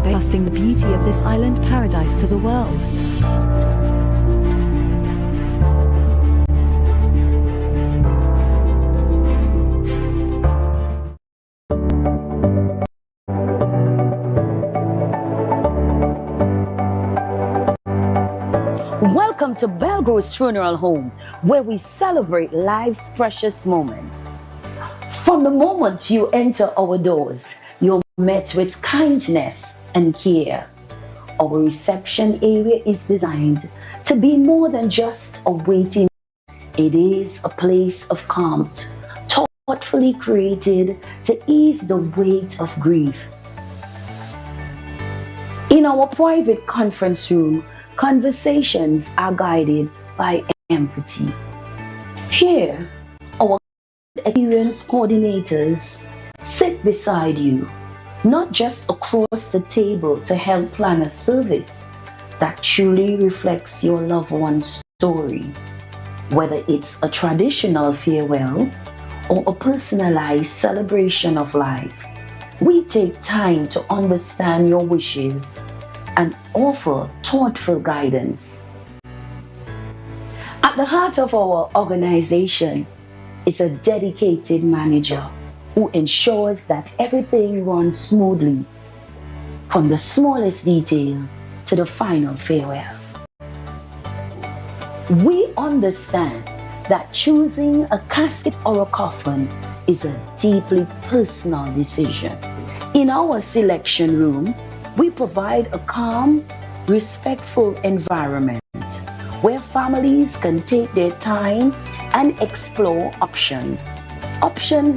Tobago, the beauty of this island paradise to the world. Welcome to Belgro's Funeral Home, where we celebrate life's precious moments. From the moment you enter our doors, you're met with kindness and care. Our reception area is designed to be more than just a waiting. It is a place of calm, thoughtfully created to ease the weight of grief. In our private conference room, conversations are guided by empathy. Here, our experienced coordinators sit beside you, not just across the table to help plan a service that truly reflects your loved one's story. Whether it's a traditional farewell or a personalized celebration of life, we take time to understand your wishes and offer thoughtful guidance. At the heart of our organization is a dedicated manager who ensures that everything runs smoothly, from the smallest detail to the final farewell. We understand that choosing a casket or a coffin is a deeply personal decision. In our selection room, we provide a calm, respectful environment where families can take their time and explore options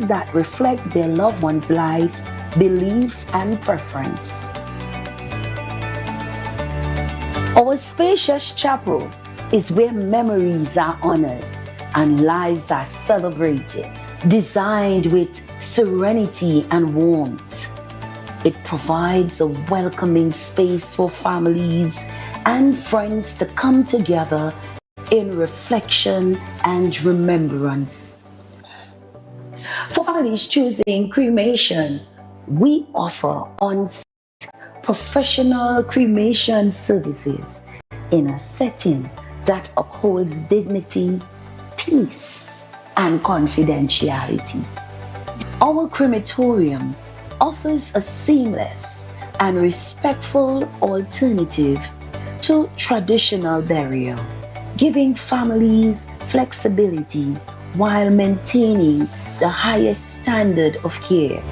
that reflect their loved one's life, beliefs, and preference. Our spacious chapel is where memories are honored and lives are celebrated. Designed with serenity and warmth, it provides a welcoming space for families and friends to come together in reflection and remembrance. For families choosing cremation, we offer on-site professional cremation services in a setting that upholds dignity, peace, and confidentiality. Our crematorium offers a seamless and respectful alternative to traditional burial, giving families flexibility while maintaining the highest standard of care.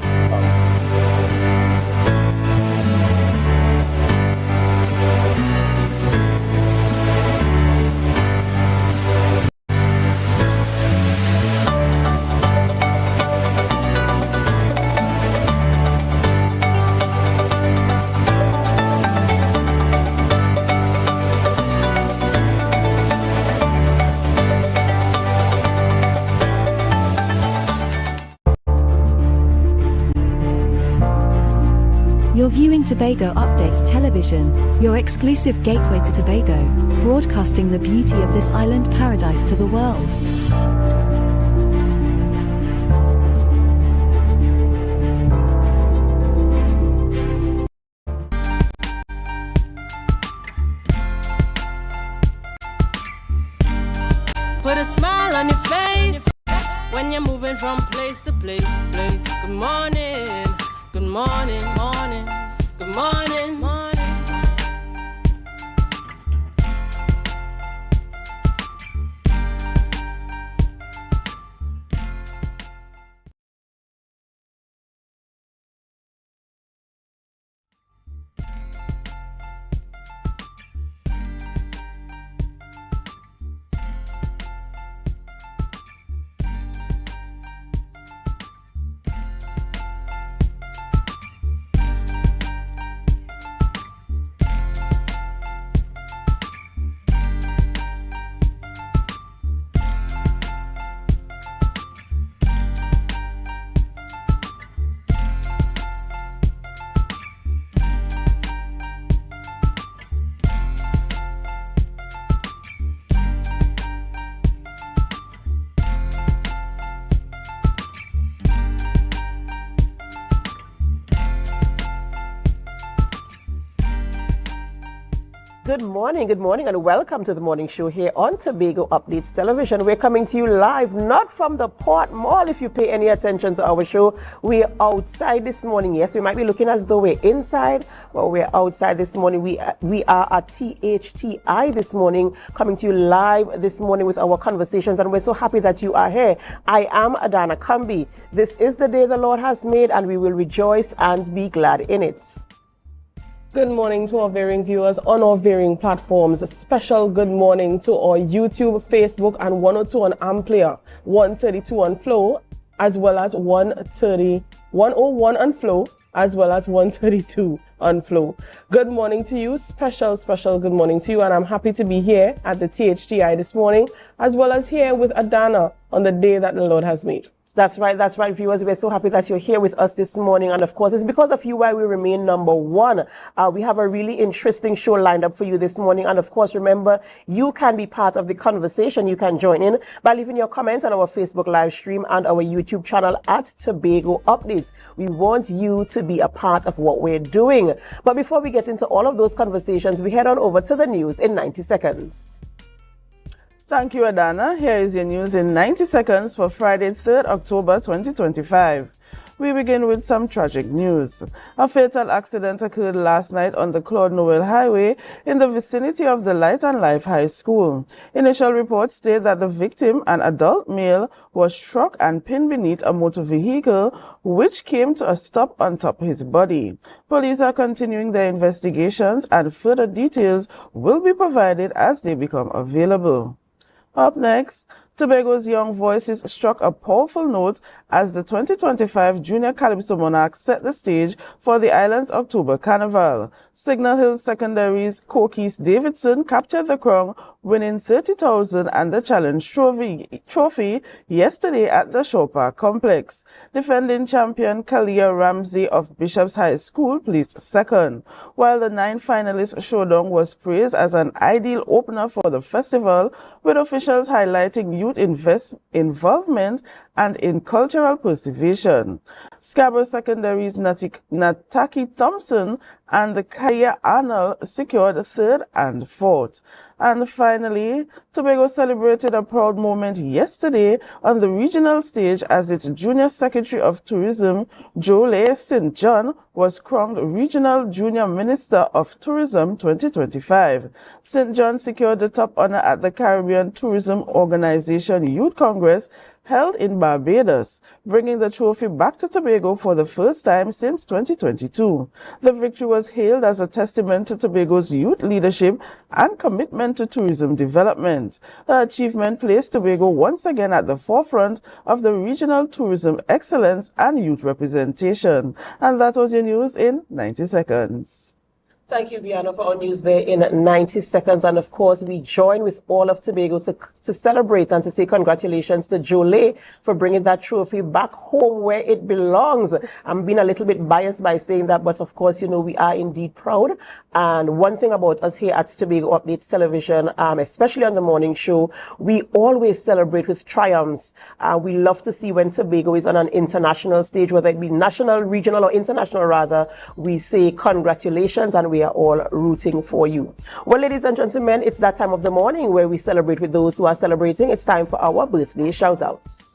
You're viewing Tobago Updates Television, your exclusive gateway to Tobago, broadcasting the beauty of this island paradise to the world. Put a smile on your face when you're moving from place to place. Good morning, good morning, morning, good morning, morning. Good morning, and welcome to the morning show here on Tobago Updates Television. We're coming to you live, not from the Port Mall. If you pay any attention to our show, we're outside this morning. Yes, we might be looking as though we're inside, but we're outside this morning. We are at THTI this morning, coming to you live this morning with our conversations, and we're so happy that you are here. I am Adana Kambi. This is the day the Lord has made, and we will rejoice and be glad in it. Good morning to our varying viewers on our varying platforms. A special good morning to our YouTube, Facebook, and 102 on AMPLIA, 132 on Flow, as well as 101 on Flow, as well as 132 on Flow. Good morning to you. Special good morning to you. And I'm happy to be here at the THTI this morning, as well as here with Adana on the day that the Lord has made. That's right, viewers. We're so happy that you're here with us this morning. And of course, it's because of you why we remain number one. We have a really interesting show lined up for you this morning. And of course, remember, you can be part of the conversation. You can join in by leaving your comments on our Facebook live stream and our YouTube channel at Tobago Updates. We want you to be a part of what we're doing. But before we get into all of those conversations, we head on over to the news in 90 seconds. Thank you, Adana. Here is your news in 90 seconds for Friday, 3rd October 2025. We begin with some tragic news. A fatal accident occurred last night on the Claude Noel Highway in the vicinity of the Light and Life High School. Initial reports state that the victim, an adult male, was struck and pinned beneath a motor vehicle, which came to a stop on top of his body. Police are continuing their investigations, and further details will be provided as they become available. Up next, Tobago's young voices struck a powerful note as the 2025 Junior Calypso Monarchs set the stage for the island's October Carnival. Signal Hill Secondary's Kokis Davidson captured the crown, winning $30,000 and the challenge trophy yesterday at the Shaw Park Complex. Defending champion Kalia Ramsey of Bishop's High School placed second, while the 9 finalists showdown was praised as an ideal opener for the festival, with officials highlighting youth involvement and in cultural preservation. Scarborough Secondary's Nataki Thompson and Kaya Arnold secured 3rd and 4th. And finally, Tobago celebrated a proud moment yesterday on the regional stage as its Junior Secretary of Tourism, Jolie St. John, was crowned Regional Junior Minister of Tourism 2025. St. John secured the top honor at the Caribbean Tourism Organization Youth Congress held in Barbados, bringing the trophy back to Tobago for the first time since 2022. The victory was hailed as a testament to Tobago's youth leadership and commitment to tourism development. The achievement placed Tobago once again at the forefront of the regional tourism excellence and youth representation. And that was your news in 90 seconds. Thank you, Bianca, for our news there in 90 seconds. And of course, we join with all of Tobago to celebrate and to say congratulations to Jolie for bringing that trophy back home where it belongs. I'm being a little bit biased by saying that, but of course, you know, we are indeed proud. And one thing about us here at Tobago Updates Television, especially on the morning show, we always celebrate with triumphs. We love to see when Tobago is on an international stage, whether it be national, regional, or international rather, we say congratulations, and we are all rooting for you. Well, ladies and gentlemen, it's that time of the morning where we celebrate with those who are celebrating. It's time for our birthday shout-outs.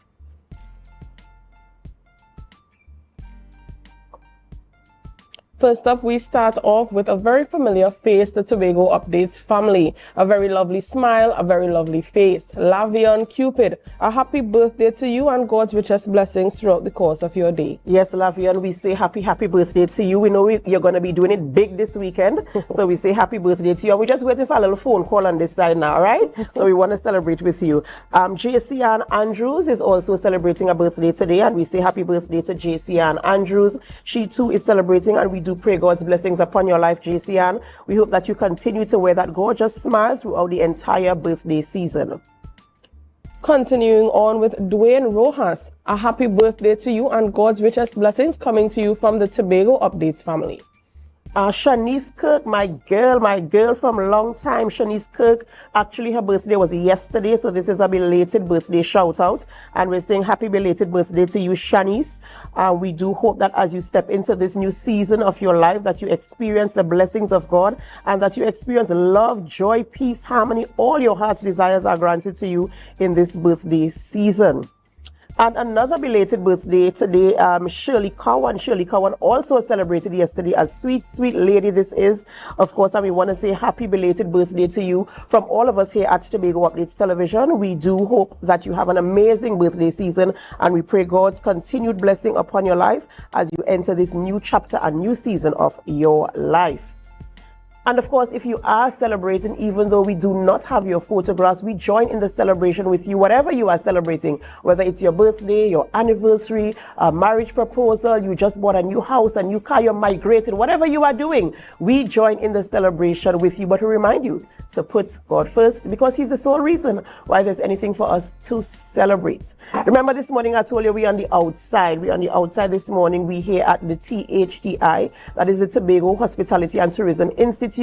First up, we start off with a very familiar face, the Tobago Updates family. A very lovely smile, a very lovely face. Lavion Cupid, a happy birthday to you and God's richest blessings throughout the course of your day. Yes, Lavion, we say happy birthday to you. We know you're going to be doing it big this weekend, so we say happy birthday to you. And we're just waiting for a little phone call on this side now, all right? So we want to celebrate with you. JC Ann Andrews is also celebrating a birthday today, and we say happy birthday to JC Ann Andrews. She too is celebrating, and we do pray God's blessings upon your life, JC Ann. We hope that you continue to wear that gorgeous smile throughout the entire birthday season. Continuing on with Dwayne Rojas, a happy birthday to you and God's richest blessings coming to you from the Tobago Updates family. Shanice Kirk, my girl from a long time, Shanice Kirk. Actually, her birthday was yesterday, so this is a belated birthday shout out. And we're saying happy belated birthday to you, Shanice. We do hope that as you step into this new season of your life, that you experience the blessings of God and that you experience love, joy, peace, harmony. All your heart's desires are granted to you in this birthday season. And another belated birthday today, Shirley Cowan. Shirley Cowan also celebrated yesterday. A sweet, sweet lady this is. Of course, and we want to say happy belated birthday to you from all of us here at Tobago Updates Television. We do hope that you have an amazing birthday season, and we pray God's continued blessing upon your life as you enter this new chapter and new season of your life. And of course, if you are celebrating, even though we do not have your photographs, we join in the celebration with you, whatever you are celebrating, whether it's your birthday, your anniversary, a marriage proposal, you just bought a new house, a new car, you're migrated, whatever you are doing, we join in the celebration with you. But we remind you to put God first, because He's the sole reason why there's anything for us to celebrate. Remember this morning I told you we're on the outside. We're on the outside this morning. We're here at the THTI, that is the Tobago Hospitality and Tourism Institute.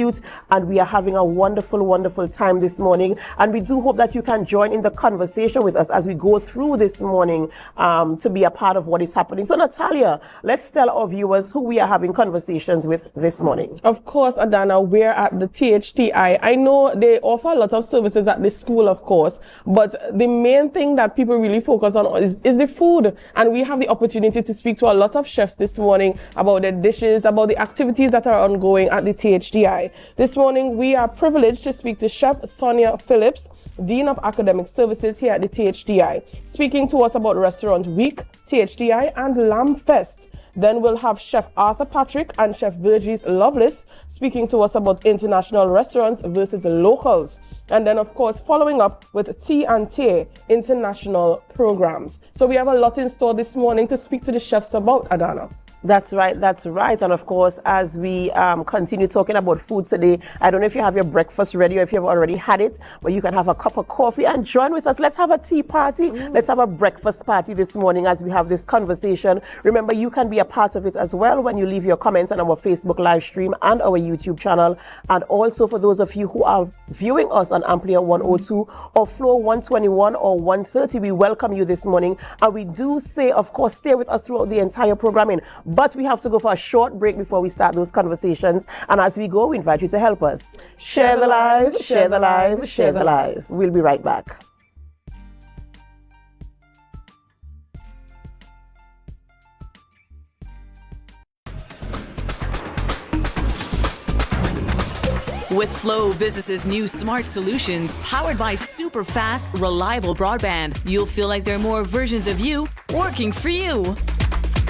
And we are having a wonderful, wonderful time this morning. And we do hope that you can join in the conversation with us as we go through this morning to be a part of what is happening. So, Natalia, let's tell our viewers who we are having conversations with this morning. Of course, Adana, we're at the THTI. I know they offer a lot of services at the school, of course, but the main thing that people really focus on is the food. And we have the opportunity to speak to a lot of chefs this morning about their dishes, about the activities that are ongoing at the THTI. This morning, we are privileged to speak to Chef Sonia Phillips, Dean of Academic Services here at the THTI, speaking to us about Restaurant Week, THTI, and Lamb Fest. Then we'll have Chef Arthur Patrick and Chef Virgis Lovelace speaking to us about international restaurants versus locals. And then, of course, following up with T&T international programs. So we have a lot in store this morning to speak to the chefs about, Adana. That's right, that's right. And of course, as we continue talking about food today, I don't know if you have your breakfast ready or if you've already had it, but you can have a cup of coffee and join with us. Let's have a tea party. Let's have a breakfast party this morning as we have this conversation. Remember, you can be a part of it as well when you leave your comments on our Facebook live stream and our YouTube channel. And also for those of you who are viewing us on AMPLIA 102 or Flow 121 or 130, we welcome you this morning. And we do say, of course, stay with us throughout the entire programming. But we have to go for a short break before we start those conversations. And as we go, we invite you to help us. Share the live, share the live, share the live. We'll be right back. With Flow Business's new smart solutions, powered by super fast, reliable broadband, you'll feel like there are more versions of you working for you.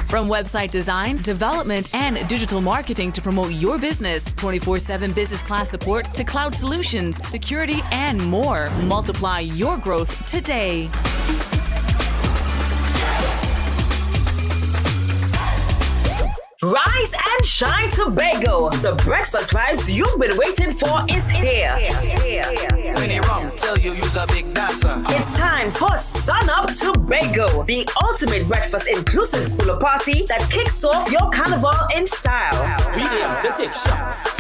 From website design, development, and digital marketing to promote your business, 24/7 business class support to cloud solutions, security, and more. Multiply your growth today. Rise and shine, Tobago. The breakfast vibes you've been waiting for is here. When they wrong, tell you you's a big dancer. It's time for Sun Up Tobago, the ultimate breakfast inclusive pool party that kicks off your carnival in style. We aim to take shots.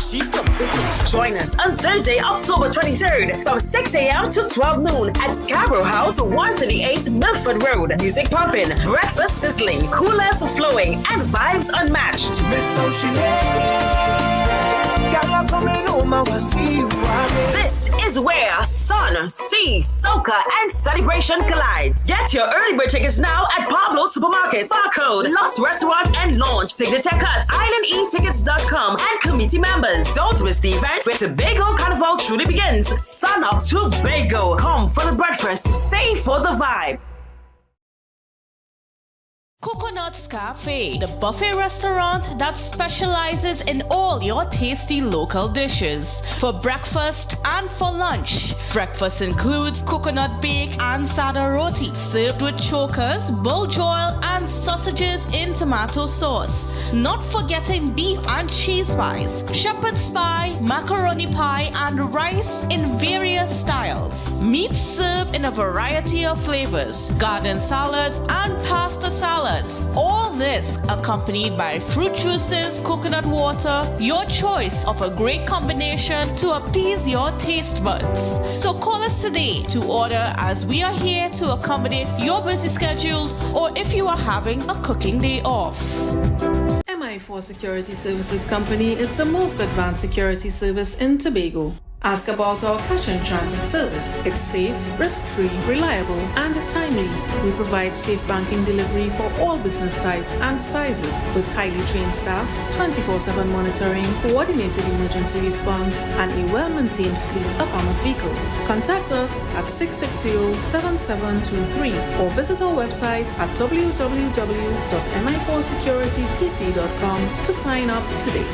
She come to take shots. Join us on Thursday, October 23rd from 6 a.m. to 12 noon at Scarborough House, 138 Milford Road. Music pumping, breakfast sizzling, coolers flowing, and vibes unmatched. This is where sun, sea, soca, and celebration collides. Get your early bird tickets now at Pablo Supermarkets, Barcode, Lost Restaurant, and Launch. Signature Cuts, IslandEtickets.com, and committee members. Don't miss the event where Tobago Carnival truly begins. Sun Up Tobago. Come for the breakfast, stay for the vibe. Coconut's Cafe, the buffet restaurant that specializes in all your tasty local dishes. For breakfast and for lunch. Breakfast includes coconut bake and sada roti, served with chokers, bull joil, and sausages in tomato sauce. Not forgetting beef and cheese pies, shepherd's pie, macaroni pie, and rice in various styles. Meat served in a variety of flavors, garden salads, and pasta salad salads. All this accompanied by fruit juices, coconut water, your choice of a great combination to appease your taste buds. So call us today to order, as we are here to accommodate your busy schedules or if you are having a cooking day off. MI4 Security Services Company is the most advanced security service in Tobago. Ask about our cash and transit service. It's safe, risk-free, reliable, and timely. We provide safe banking delivery for all business types and sizes with highly trained staff, 24/7 monitoring, coordinated emergency response, and a well-maintained fleet of armored vehicles. Contact us at 660-7723 or visit our website at www.mi4securitytt.com to sign up today.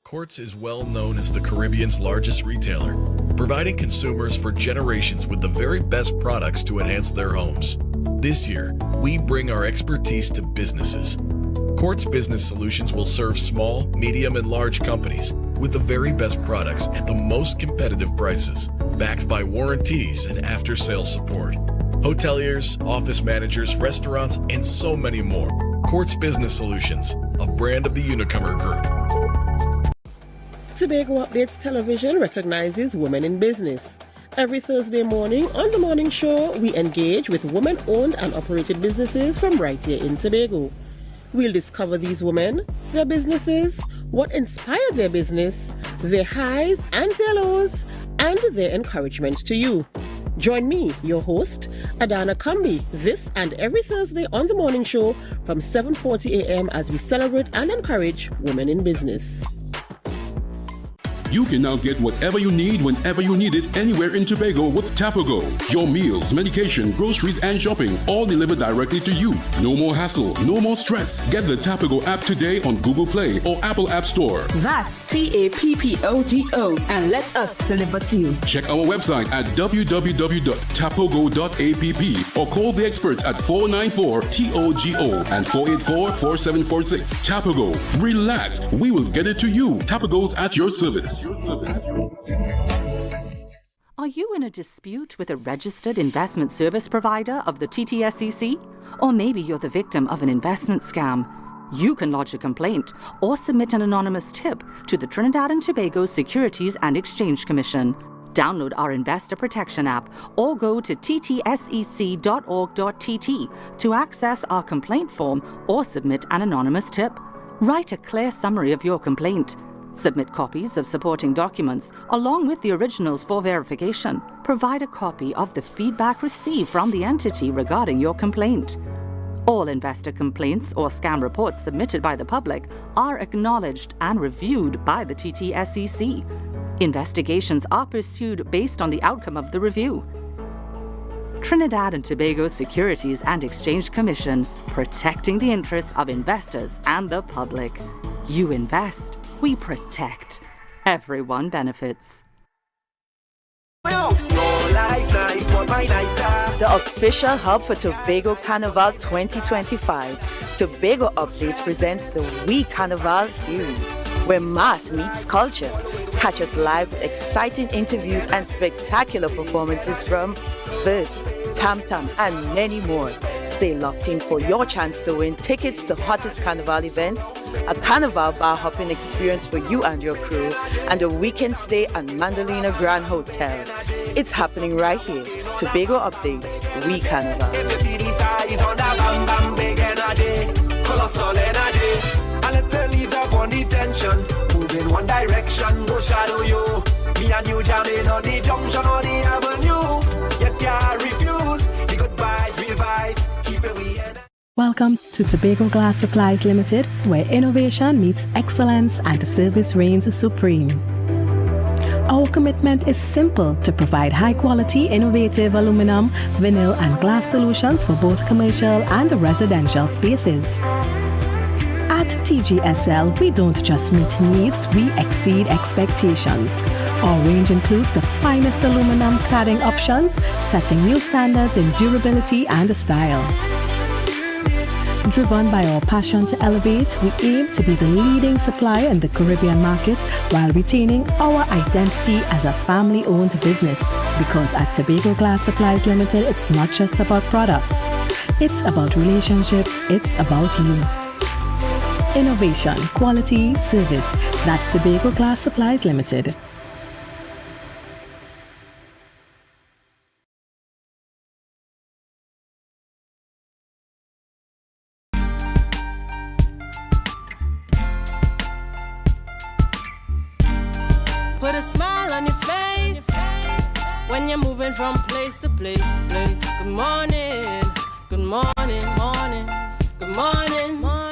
Quartz is well known as the Caribbean's largest retailer, providing consumers for generations with the very best products to enhance their homes. This year, we bring our expertise to businesses. Quartz Business Solutions will serve small, medium, and large companies with the very best products at the most competitive prices, backed by warranties and after-sales support. Hoteliers, office managers, restaurants, and so many more. Quartz Business Solutions, a brand of the Unicomer Group. Tobago Updates Television recognizes women in business. Every Thursday morning on The Morning Show, we engage with women-owned and operated businesses from right here in Tobago. We'll discover these women, their businesses, what inspired their business, their highs and their lows, and their encouragement to you. Join me, your host, Adana Kambi, this and every Thursday on The Morning Show from 7:40 a.m. as we celebrate and encourage women in business. You can now get whatever you need whenever you need it anywhere in Tobago with Tobago. Your meals, medication, groceries, and shopping all delivered directly to you. No more hassle, no more stress. Get the Tobago app today on Google Play or Apple App Store. That's TAPPOGO and let us deliver to you. Check our website at www.tapogo.app or call the experts at 494-TOGO and 484-4746. Tobago. Relax. We will get it to you. Tobago's at your service. Are you in a dispute with a registered investment service provider of the TTSEC? Or maybe you're the victim of an investment scam? You can lodge a complaint or submit an anonymous tip to the Trinidad and Tobago Securities and Exchange Commission. Download our Investor Protection app or go to ttsec.org.tt to access our complaint form or submit an anonymous tip. Write a clear summary of your complaint. Submit copies of supporting documents along with the originals for verification. Provide a copy of the feedback received from the entity regarding your complaint. All investor complaints or scam reports submitted by the public are acknowledged and reviewed by the TTSEC. Investigations are pursued based on the outcome of the review. Trinidad and Tobago Securities and Exchange Commission, protecting the interests of investors and the public. You invest, we protect. Everyone benefits. Roll The official hub for Tobago Carnival 2025. Tobago Updates presents the We Carnival series, where mass meets culture. Catch us live with exciting interviews and spectacular performances from Verse, Tam Tam, and many more. Stay locked in for your chance to win tickets to hottest carnival events, a carnival bar hopping experience for you and your crew, and a weekend stay at Mandalina Grand Hotel. It's happening right here. Tobago Updates, We Carnival. If you see the size on that bam bam big energy, colossal energy, and it turns up on the tension, move in one direction, go shadow you. Me and you jamming on the junction or the avenue. You can't refuse the good vibes, real vibes. Keep it we energy. Welcome to Tobago Glass Supplies Limited, where innovation meets excellence and service reigns supreme. Our commitment is simple: to provide high-quality, innovative aluminum, vinyl, and glass solutions for both commercial and residential spaces. At TGSL, we don't just meet needs, we exceed expectations. Our range includes the finest aluminum cladding options, setting new standards in durability and style. Driven by our passion to elevate, we aim to be the leading supplier in the Caribbean market while retaining our identity as a family-owned business. Because at Tobago Glass Supplies Limited, it's not just about products. It's about relationships, it's about you. Innovation, quality, service. That's Tobago Glass Supplies Limited. Put a smile on your face when you're moving from place to place. Good morning, good morning, morning, good morning, morning.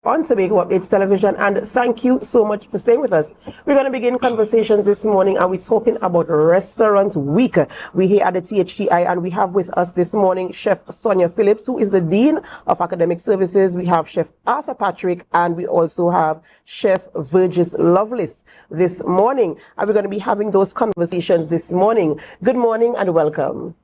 On Tobago Updates Television, and thank you so much for staying with us. We're going to begin conversations this morning, and we're talking about Restaurant Week. We're here at the THTI, and we have with us this morning Chef Sonia Phillips, who is the Dean of Academic Services. We have Chef Arthur Patrick, and we also have Chef Virgis Lovelace this morning. And we're going to be having those conversations this morning. Good morning and welcome.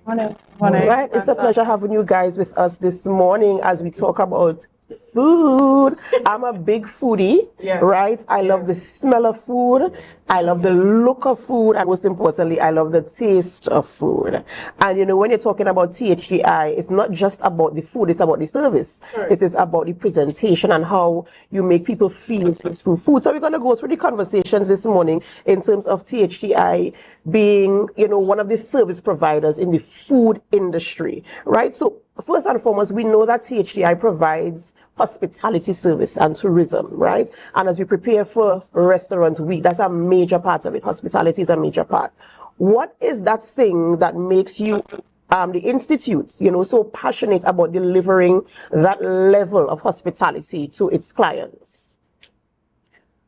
Morning. Right, it's a pleasure having you guys with us this morning as we talk about food. I'm a big foodie, right? I love the smell of food. I love the look of food. And most importantly, I love the taste of food. And you know, when you're talking about THDI, it's not just about the food, it's about the service. Sure. It is about the presentation and how you make people feel through food. So we're going to go through the conversations this morning in terms of THDI being, you know, one of the service providers in the food industry, right? So first and foremost, we know that THDI provides hospitality service and tourism, right? And as we prepare for Restaurant Week, that's a major part of it. Hospitality is a major part. What is that thing that makes you, the institutes, you know, so passionate about delivering that level of hospitality to its clients?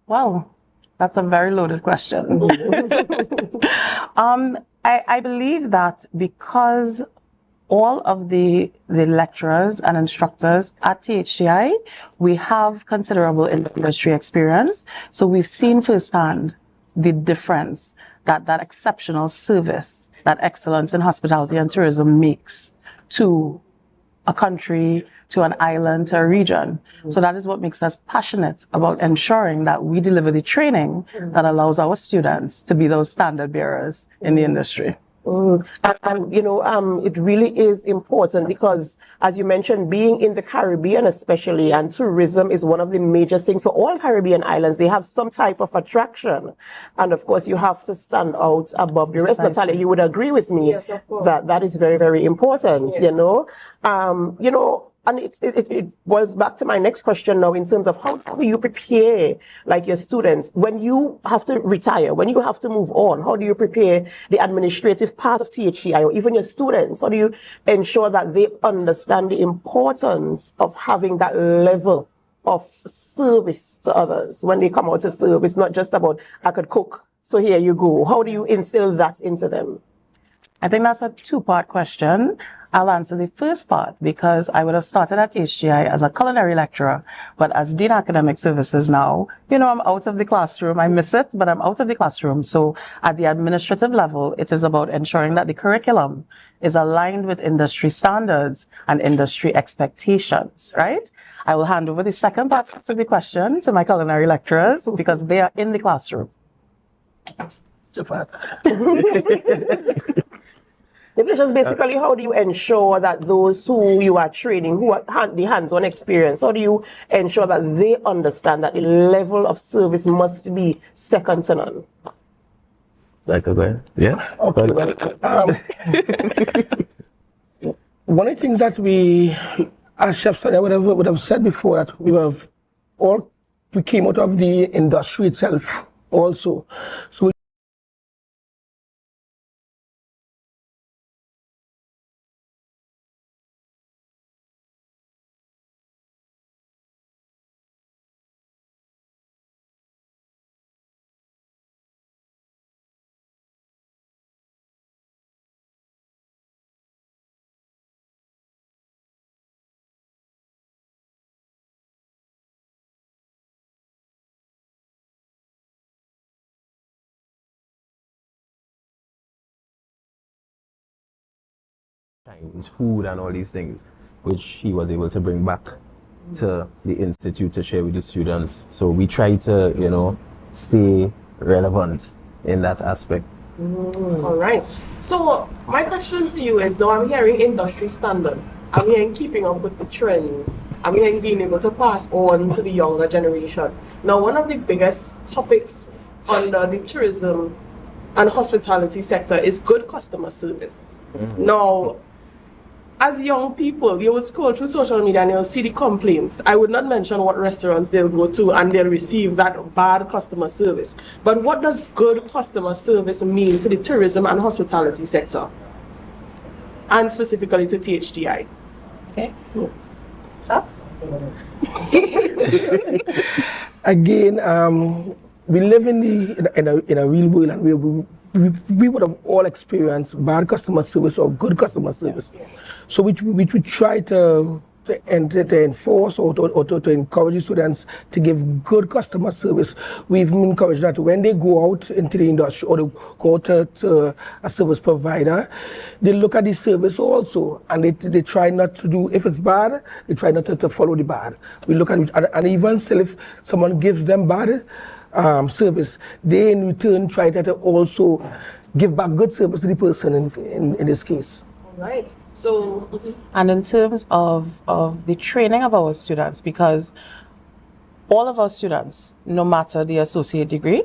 Wow, that's a very loaded question. I believe that because all of the lecturers and instructors at THDI, we have considerable industry experience. So we've seen firsthand the difference that that exceptional service, that excellence in hospitality and tourism makes to a country, to an island, to a region. So that is what makes us passionate about ensuring that we deliver the training that allows our students to be those standard bearers in the industry. And you know, it really is important because, as you mentioned, being in the Caribbean especially, and tourism is one of the major things for all Caribbean islands. They have some type of attraction. And of course, you have to stand out above the rest. Natalia, you would agree with me that that is very, very important, you know. You know, and it boils back to my next question now in terms of how do you prepare like your students when you have to retire, when you have to move on? How do you prepare the administrative part of THDI or even your students? How do you ensure that they understand the importance of having that level of service to others when they come out to serve? It's not just about, I could cook, so here you go. How do you instill that into them? I think that's a two-part question. I'll answer the first part because I would have started at HGI as a culinary lecturer, but as Dean Academic Services now, I'm out of the classroom. I miss it, but I'm out of the classroom. So at the administrative level, it is about ensuring that the curriculum is aligned with industry standards and industry expectations, right? I will hand over the second part of the question to my culinary lecturers because they are in the classroom. It's just basically how do you ensure that those who you are training, who are the hands-on experience, how do you ensure that they understand that the level of service must be second to none? Like again? Yeah. Okay. One of the things that we, as chefs, I would have said before that we came out of the industry itself also. So Chinese food and all these things, which he was able to bring back to the institute to share with the students. So we try to, stay relevant in that aspect. All right. So my question to you is, though I'm hearing industry standard, I'm hearing keeping up with the trends, I'm hearing being able to pass on to the younger generation. Now, one of the biggest topics under the tourism and hospitality sector is good customer service. Now, as young people, you will scroll through social media and you'll see the complaints. I would not mention what restaurants they'll go to and they'll receive that bad customer service. But what does good customer service mean to the tourism and hospitality sector? And specifically to THDI? Okay. Again, we live in a real world, and we would have all experienced bad customer service or good customer service. So we try to enforce or to encourage the students to give good customer service. We've encouraged that when they go out into the industry or they go to a service provider, they look at the service also, and they try not to do, if it's bad, they try not to follow the bad. We look at it, and even still if someone gives them bad service, they in return try to also give back good service to the person in this case. Right. So, and in terms of the training of our students, because all of our students, no matter the associate degree,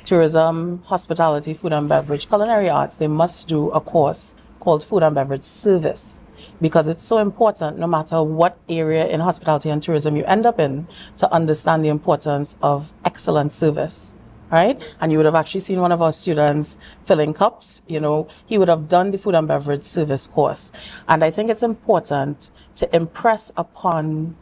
tourism, hospitality, food and beverage, culinary arts, they must do a course called food and beverage service, because it's so important, no matter what area in hospitality and tourism you end up in, to understand the importance of excellent service. Right? And you would have actually seen one of our students filling cups, he would have done the food and beverage service course. And I think it's important to impress upon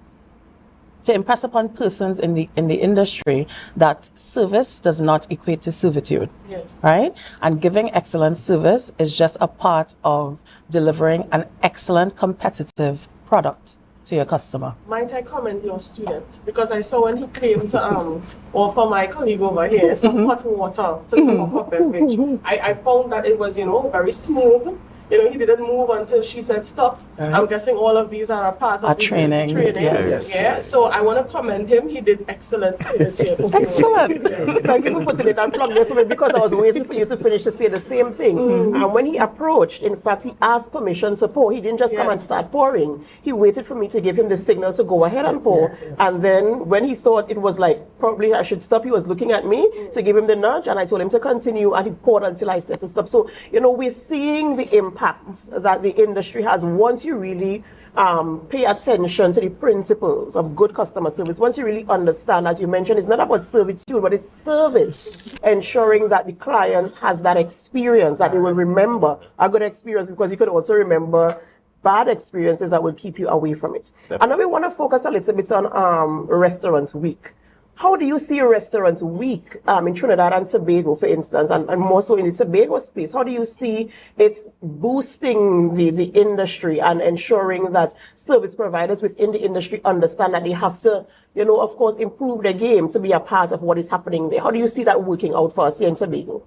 persons in the industry that service does not equate to servitude. Yes. Right? And giving excellent service is just a part of delivering an excellent competitive product to your customer. Might I commend your student? Because I saw when he came to offer my colleague over here some hot water to talk up beverage. I found that it was, very smooth. He didn't move until she said stop. Right. I'm guessing all of these are a part of training. Yes. Yeah. So I want to commend him. He did excellent service here. Excellent. Thank you for putting in that plug there for me, because I was waiting for you to finish to say the same thing. And when he approached, in fact, he asked permission to pour. He didn't just come and start pouring. He waited for me to give him the signal to go ahead and pour. And then when he thought it was like probably I should stop. He was looking at me to give him the nudge, and I told him to continue, and he poured until I said to stop. So, we're seeing the impacts that the industry has once you really pay attention to the principles of good customer service. Once you really understand, as you mentioned, it's not about servitude, but it's service, ensuring that the client has that experience, that they will remember a good experience, because you could also remember bad experiences that will keep you away from it. Definitely. And now we want to focus a little bit on Restaurants Week. How do you see Restaurants Week in Trinidad and Tobago, for instance, and more so in the Tobago space? How do you see it boosting the industry and ensuring that service providers within the industry understand that they have to, of course, improve their game to be a part of what is happening there? How do you see that working out for us here in Tobago?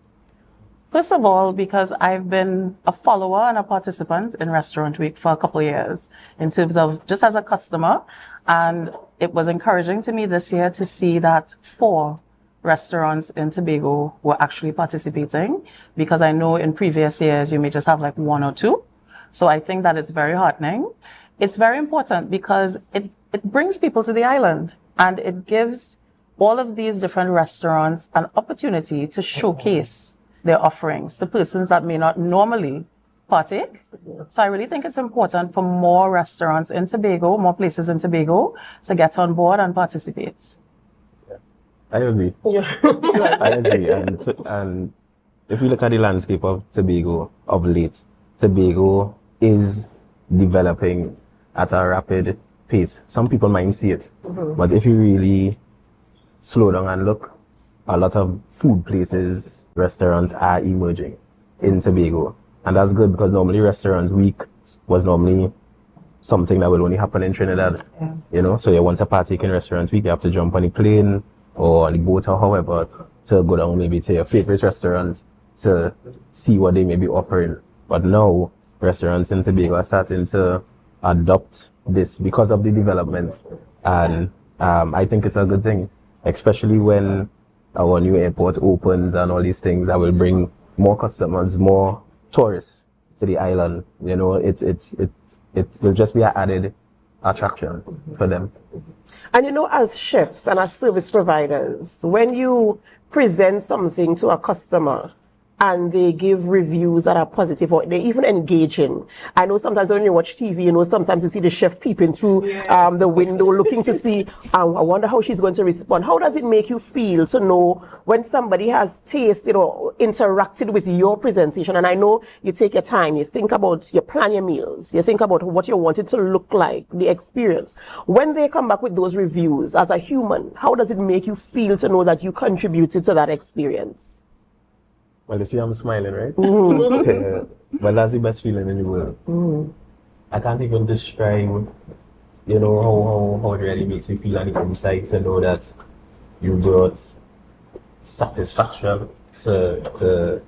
First of all, because I've been a follower and a participant in Restaurant Week for a couple of years in terms of just as a customer, and it was encouraging to me this year to see that 4 restaurants in Tobago were actually participating, because I know in previous years you may just have like 1 or 2. So I think that is very heartening. It's very important because it brings people to the island, and it gives all of these different restaurants an opportunity to showcase their offerings to persons that may not normally partake. So I really think it's important for more restaurants in Tobago, more places in Tobago, to get on board and participate. Yeah. I agree. I agree. And if we look at the landscape of Tobago of late, Tobago is developing at a rapid pace. Some people might see it, but if you really slow down and look, a lot of food places, restaurants are emerging in Tobago. And that's good, because normally Restaurants Week was normally something that will only happen in Trinidad. Yeah. So you want to partake in Restaurants Week, you have to jump on the plane or on the boat or however to go down maybe to your favorite restaurant to see what they may be offering. But now restaurants in Tobago are starting to adopt this because of the development. And I think it's a good thing, especially when our new airport opens and all these things that will bring more customers, more tourists to the island. It will just be an added attraction for them. And as chefs and as service providers, when you present something to a customer and they give reviews that are positive or they're even engaging. I know sometimes when you watch TV, sometimes you see the chef peeping through the window looking to see, I wonder how she's going to respond. How does it make you feel to know when somebody has tasted or interacted with your presentation? And I know you take your time, you think about, you plan your meals, you think about what you want it to look like, the experience. When they come back with those reviews as a human, how does it make you feel to know that you contributed to that experience? Well, you see, I'm smiling, right? Mm-hmm. Well, that's the best feeling in the world. Mm-hmm. I can't even describe, how it really makes you feel on the inside to know that you brought satisfaction to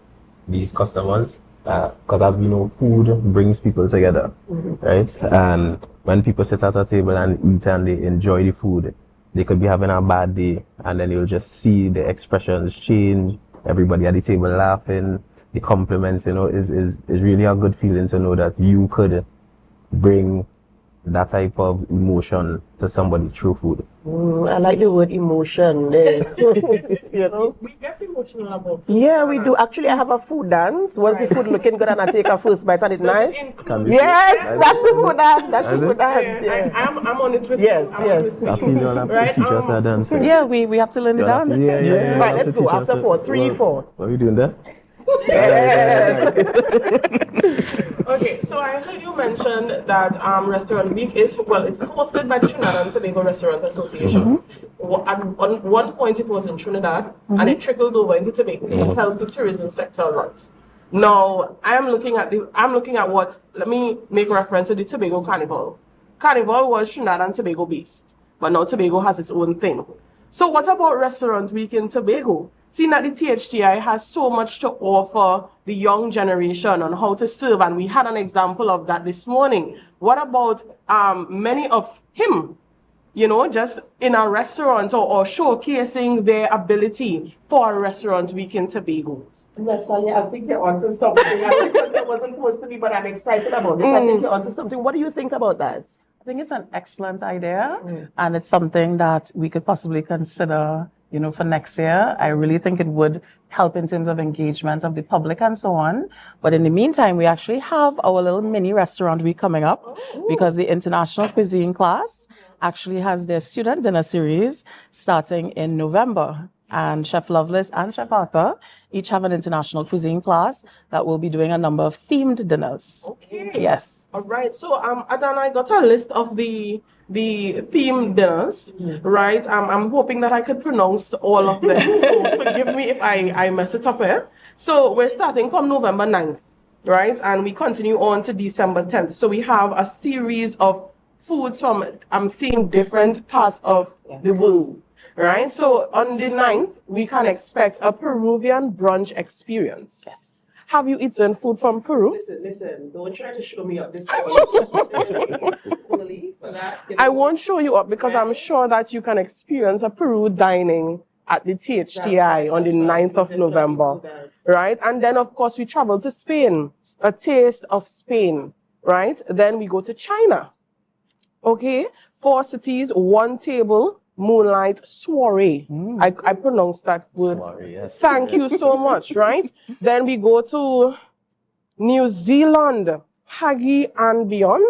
these customers. Because as we know, food brings people together, right? And when people sit at a table and eat and they enjoy the food, they could be having a bad day, and then you'll just see the expressions change. Everybody at the table laughing, the compliments, is really a good feeling to know that you could bring that type of emotion to somebody through food. I like the word emotion there. We get emotional about food. Yeah, we do. Actually, I have a food dance. Once the food looking good and I take a first bite and it's nice. Yes, that's the food dance. That's the food dance. Yeah. I'm on it with yes. I feel you'll have to teach us that dance. Yeah, we have to learn the dance. Yeah. Right, let's go. After 4, 3, 4. What are we doing there? Yes. Okay, so I heard you mention that Restaurant Week it's hosted by the Trinidad and Tobago Restaurant Association. At one point it was in Trinidad and it trickled over into Tobago. It helped the tourism sector a lot. Now I'm looking at what, let me make reference to the Tobago Carnival. Carnival was Trinidad and Tobago based, but now Tobago has its own thing. So what about Restaurant Week in Tobago? Seeing that the THDI has so much to offer the young generation on how to serve, and we had an example of that this morning. What about many of him, just in a restaurant or showcasing their ability for a Restaurant Week in Tobago? Yes, I think you're onto something. I think that wasn't supposed to be, but I'm excited about this. I think you're onto something. What do you think about that? I think it's an excellent idea, and it's something that we could possibly consider for next year. I really think it would help in terms of engagement of the public and so on. But in the meantime, we actually have our little mini restaurant week coming up because the international cuisine class actually has their student dinner series starting in November. And Chef Lovelace and Chef Arthur each have an international cuisine class that will be doing a number of themed dinners. Okay. Yes. All right. So, Adana, I got a list of the themed dinners, right? I'm hoping that I could pronounce all of them. So forgive me if I mess it up here. So we're starting from November 9th, right? And we continue on to December 10th. So we have a series of foods from, I'm seeing different parts of the world, right? So on the 9th, we can expect a Peruvian brunch experience. Yes. Have you eaten food from Peru? Listen, don't try to show me up this I won't show you up because I'm sure that you can experience a Peru dining at the THTI on the 9th of November, right? And then, of course, we travel to Spain, a taste of Spain, right? Then we go to China, okay? 4 cities, 1 table, moonlight soiree. I pronounced that word. Soiree, yes. Thank you so much, right? Then we go to New Zealand, Hagi and Beyond.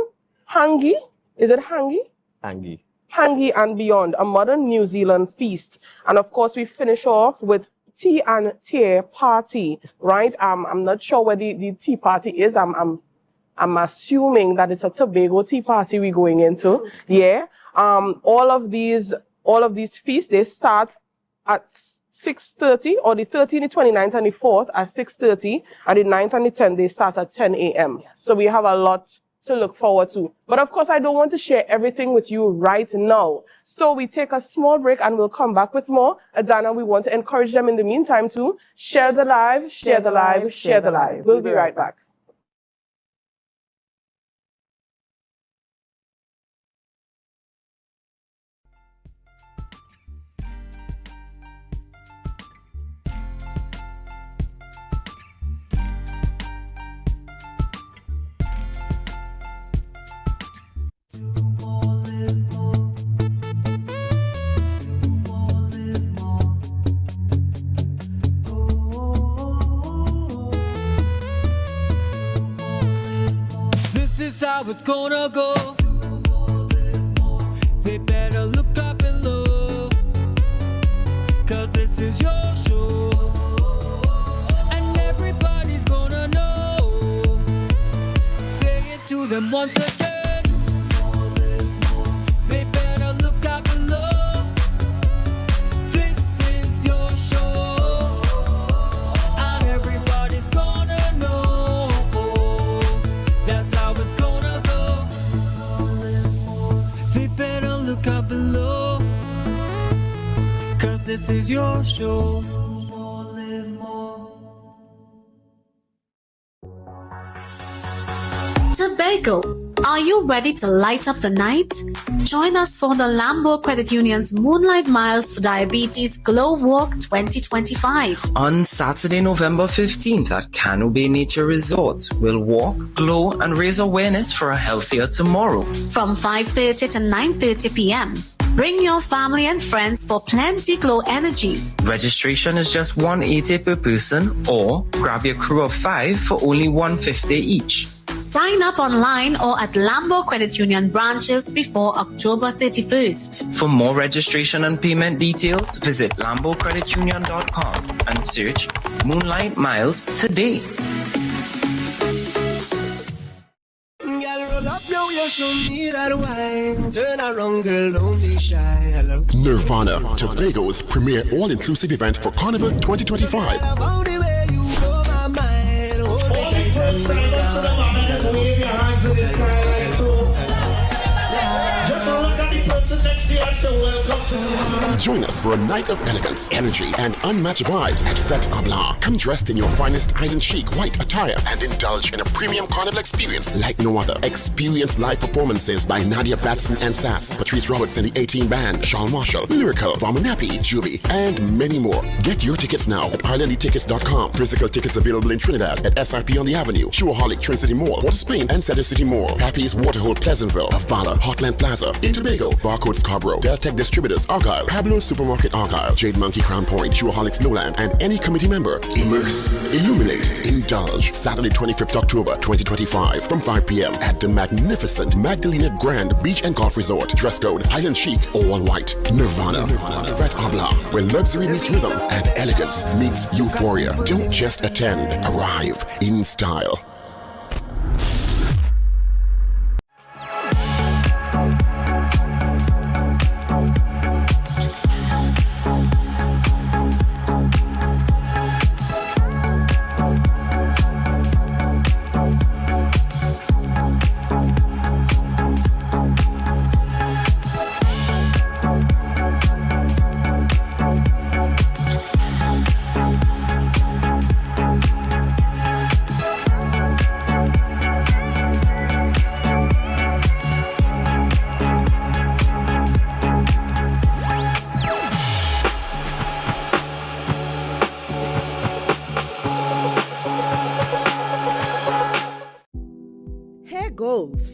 Hangi? Is it Hangi? Hangi. Hangi and Beyond, a modern New Zealand feast. And of course, we finish off with tea and tea party, right? I'm not sure where the tea party is. I'm assuming that it's a Tobago tea party we're going into. Yeah. All of these feasts, they start at 6:30, or the 13th, the 29th, and the 4th at 6:30, and the 9th and the 10th, they start at 10 a.m. Yes. So we have a lot to look forward to. But of course, I don't want to share everything with you right now. So we take a small break and we'll come back with more. Adana, we want to encourage them in the meantime to share the live, share the live, share the live. We'll be right back. This is how it's gonna go. They better look up below, 'cause this is your show, and everybody's gonna know. Say it to them once again. They better look up below. This is your show, and everybody's gonna know. That's how it's gonna go. They better look up below, 'cause this is your show. Tobago, are you ready to light up the night? Join us for the Lambo Credit Union's Moonlight Miles for Diabetes Glow Walk 2025. On Saturday, November 15th at Cano Bay Nature Resort, we'll walk, glow, and raise awareness for a healthier tomorrow. From 5:30 to 9:30 p.m. Bring your family and friends for plenty glow energy. Registration is just $180 per person, or grab your crew of 5 for only $150 each. Sign up online or at Lambo Credit Union branches before October 31st. For more registration and payment details, visit lambocreditunion.com and search Moonlight Miles today. Nirvana, Tobago's premier all-inclusive event for Carnival 2025. Join us for a night of elegance, energy, and unmatched vibes at Fête à Blanc. Come dressed in your finest island chic white attire and indulge in a premium carnival experience like no other. Experience live performances by Nadia Batson and Sass, Patrice Roberts and the 18 Band, Charles Marshall, Lyrical, Ramonapi, Juby, and many more. Get your tickets now at islandlytickets.com. Physical tickets available in Trinidad at SIP on the Avenue, Showaholic, Trin City Mall, Port of Spain, and Cedar City Mall. Happy's Waterhole, Pleasantville, Avala, Hotland Plaza, in Tobago, Barcode Scarborough, Deltec Distributor, Traders Argyle, Pablo Supermarket Argyle, Jade Monkey Crown Point, Shoeholics Lowland, and any committee member. Immerse, illuminate, indulge. Saturday 25th October 2025 from 5 p.m. at the magnificent Magdalena Grand Beach and Golf Resort. Dress code Highland Chic, all white. Nirvana, Red Abla, where luxury meets rhythm and elegance meets euphoria. Don't just attend, arrive in style.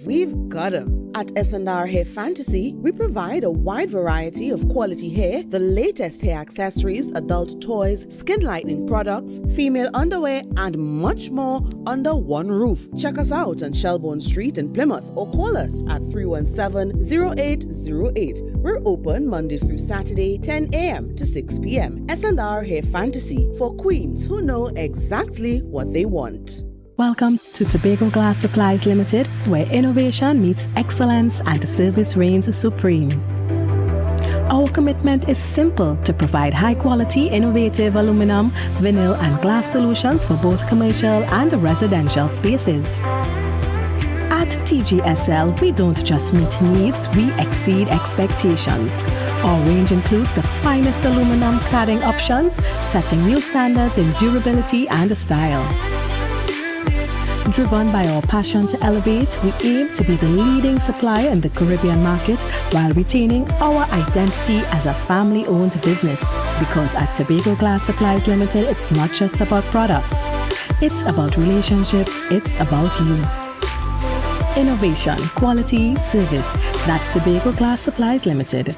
We've got them. At S&R Hair Fantasy, we provide a wide variety of quality hair, the latest hair accessories, adult toys, skin lightening products, female underwear, and much more under one roof. Check us out on Shelbourne Street in Plymouth or call us at 317-0808. We're open Monday through Saturday, 10 a.m. to 6 p.m. S&R Hair Fantasy for queens who know exactly what they want. Welcome to Tobago Glass Supplies Limited, where innovation meets excellence and the service reigns supreme. Our commitment is simple: to provide high-quality, innovative aluminum, vinyl, and glass solutions for both commercial and residential spaces. At TGSL, we don't just meet needs, we exceed expectations. Our range includes the finest aluminum cladding options, setting new standards in durability and style. Driven by our passion to elevate, we aim to be the leading supplier in the Caribbean market while retaining our identity as a family-owned business. Because at Tobago Glass Supplies Limited, it's not just about products. It's about relationships, it's about you. Innovation, quality, service. That's Tobago Glass Supplies Limited.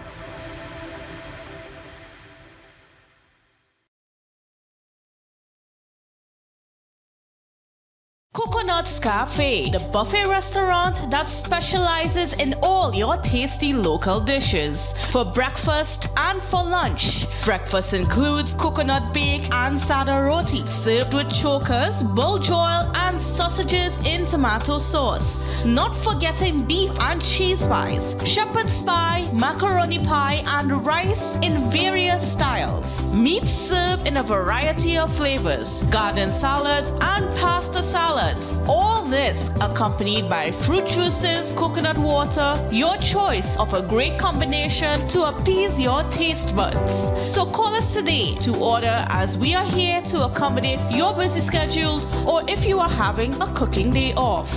Coconut's Cafe, the buffet restaurant that specializes in all your tasty local dishes. For breakfast and for lunch. Breakfast includes coconut bake and sada roti, served with chokers, bull joil, and sausages in tomato sauce. Not forgetting beef and cheese pies, shepherd's pie, macaroni pie, and rice in various styles. Meat served in a variety of flavors, garden salads, and pasta salads. All this accompanied by fruit juices, coconut water, your choice of a great combination to appease your taste buds. So call us today to order, as we are here to accommodate your busy schedules or if you are having a cooking day off.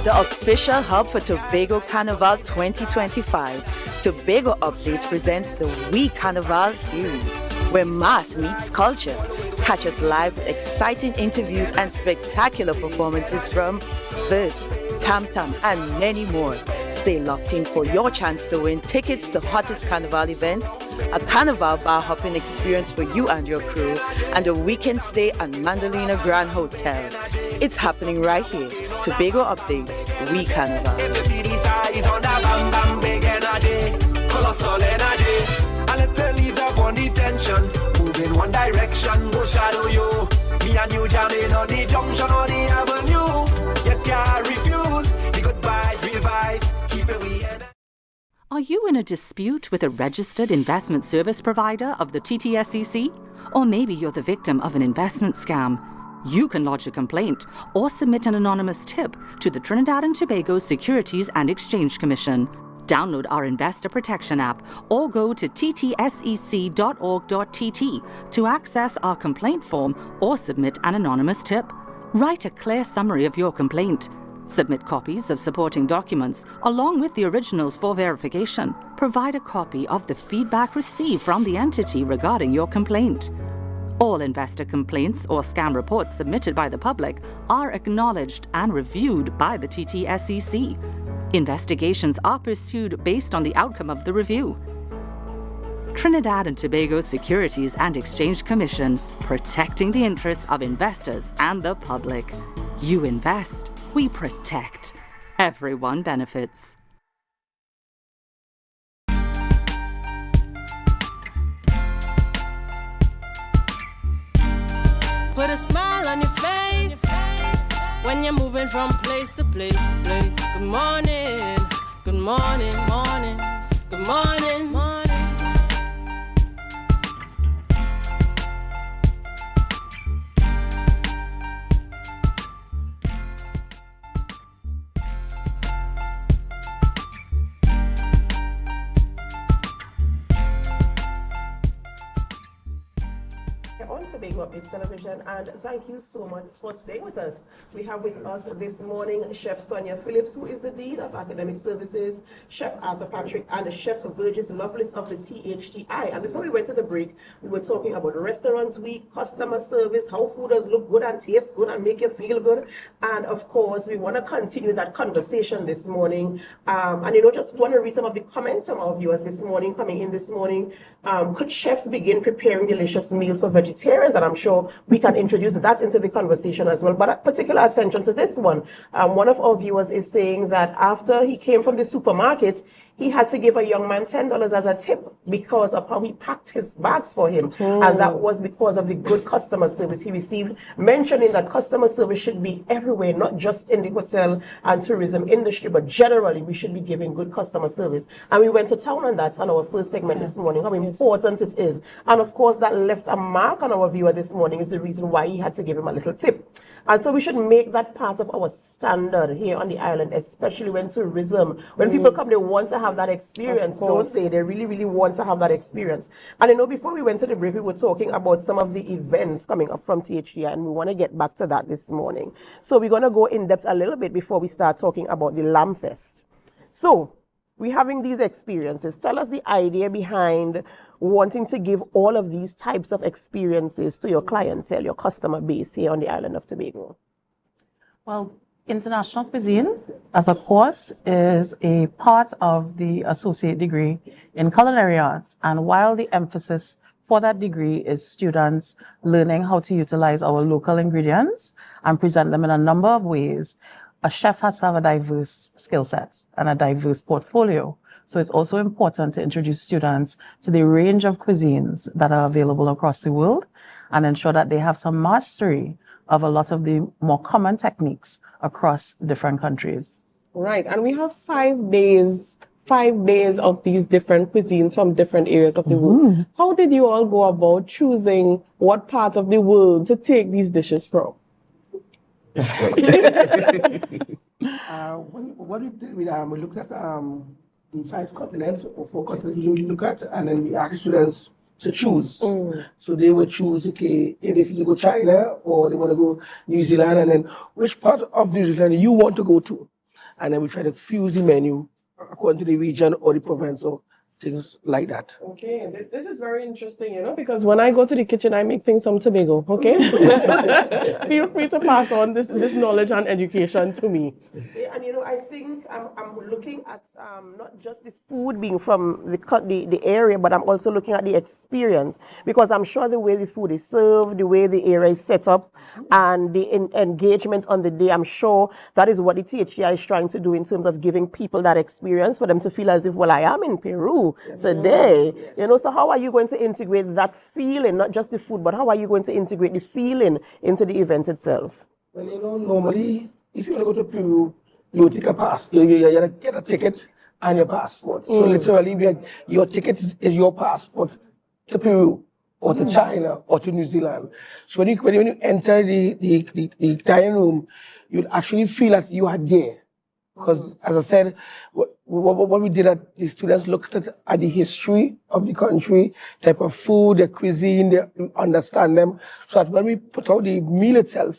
The official hub for Tobago Carnival 2025. Tobago Updates presents the We Carnival series, where mass meets culture. Catch us live with exciting interviews and spectacular performances from Verse, Tam Tam, and many more. Stay locked in for your chance to win tickets to hottest carnival events, a carnival bar hopping experience for you and your crew, and a weekend stay at Mandalina Grand Hotel. It's happening right here. Tobago Updates, We Carnival. If you see the size on that bam bam big energy, colossal energy, and let the leaves up on the tension. In one direction, go shadow you. Me and you jamming on the junction or the avenue. You can't refuse the good vibes, real vibes. Keep it we. Are you in a dispute with a registered investment service provider of the TTSEC? Or maybe you're the victim of an investment scam? You can lodge a complaint or submit an anonymous tip to the Trinidad and Tobago Securities and Exchange Commission. Download our Investor Protection app or go to ttsec.org.tt to access our complaint form or submit an anonymous tip. Write a clear summary of your complaint. Submit copies of supporting documents along with the originals for verification. Provide a copy of the feedback received from the entity regarding your complaint. All investor complaints or scam reports submitted by the public are acknowledged and reviewed by the TTSEC. Investigations are pursued based on the outcome of the review. Trinidad and Tobago Securities and Exchange Commission, protecting the interests of investors and the public. You invest, we protect. Everyone benefits. Put a smile on your face when you're moving from place to place. Good morning, good morning, morning, good morning, morning. On Tobago Updates Television, and thank you so much for staying with us. We have with us this morning Chef Sonia Phillips, who is the Dean of Academic Services, Chef Arthur Patrick, and Chef Virgis Lovelace of the THDI. And before we went to the break, we were talking about Restaurants Week, customer service, how food does look good and taste good and make you feel good. And of course, we want to continue that conversation this morning. And just want to read some of the comments from our viewers this morning, coming in this morning. Could chefs begin preparing delicious meals for vegetarians? And I'm sure we can introduce that into the conversation as well. But particular attention to this one. One of our viewers is saying that after he came from the supermarket, he had to give a young man $10 as a tip because of how he packed his bags for him. And that was because of the good customer service he received, mentioning that customer service should be everywhere, not just in the hotel and tourism industry, but generally we should be giving good customer service. And we went to town on that on our first segment this morning, how important it is. And of course, that left a mark on our viewer this morning is the reason why he had to give him a little tip. And so we should make that part of our standard here on the island, especially when tourism, when people come, they want to have that experience, don't they? They really, really want to have that experience. And before we went to the break, we were talking about some of the events coming up from THDI, and we want to get back to that this morning. So we're going to go in depth a little bit before we start talking about the Lamb Fest. So we're having these experiences. Tell us the idea behind wanting to give all of these types of experiences to your clientele, your customer base here on the island of Tobago. Well, international cuisine as a course is a part of the associate degree in culinary arts. And while the emphasis for that degree is students learning how to utilize our local ingredients and present them in a number of ways, a chef has to have a diverse skill set and a diverse portfolio. So it's also important to introduce students to the range of cuisines that are available across the world and ensure that they have some mastery of a lot of the more common techniques across different countries. Right, and we have 5 days of these different cuisines from different areas of the world. How did you all go about choosing what part of the world to take these dishes from? What we did, we looked at the 5 continents or 4 continents we look at, and then we asked students to choose. So they would choose, okay, if they go China or they want to go New Zealand, and then which part of New Zealand you want to go to. And then we try to fuse the menu according to the region or the province or things like that. Okay, this is very interesting, because when I go to the kitchen, I make things from Tobago, okay? Feel free to pass on this knowledge and education to me. Yeah, and I think I'm looking at not just the food being from the area, but I'm also looking at the experience, because I'm sure the way the food is served, the way the area is set up, and the engagement on the day, I'm sure that is what the THDI is trying to do in terms of giving people that experience for them to feel as if, well, I am in Peru today. So how are you going to integrate that feeling, not just the food, but how are you going to integrate the feeling into the event itself? Well, normally, if you want to go to Peru, you take a pass, you get a ticket and your passport. So literally, your ticket is your passport to Peru or to China or to New Zealand. So when you enter the dining room, you'd actually feel that you are there. Because, as I said, what we did at the students looked at the history of the country, type of food, the cuisine, they understand them. So that when we put out the meal itself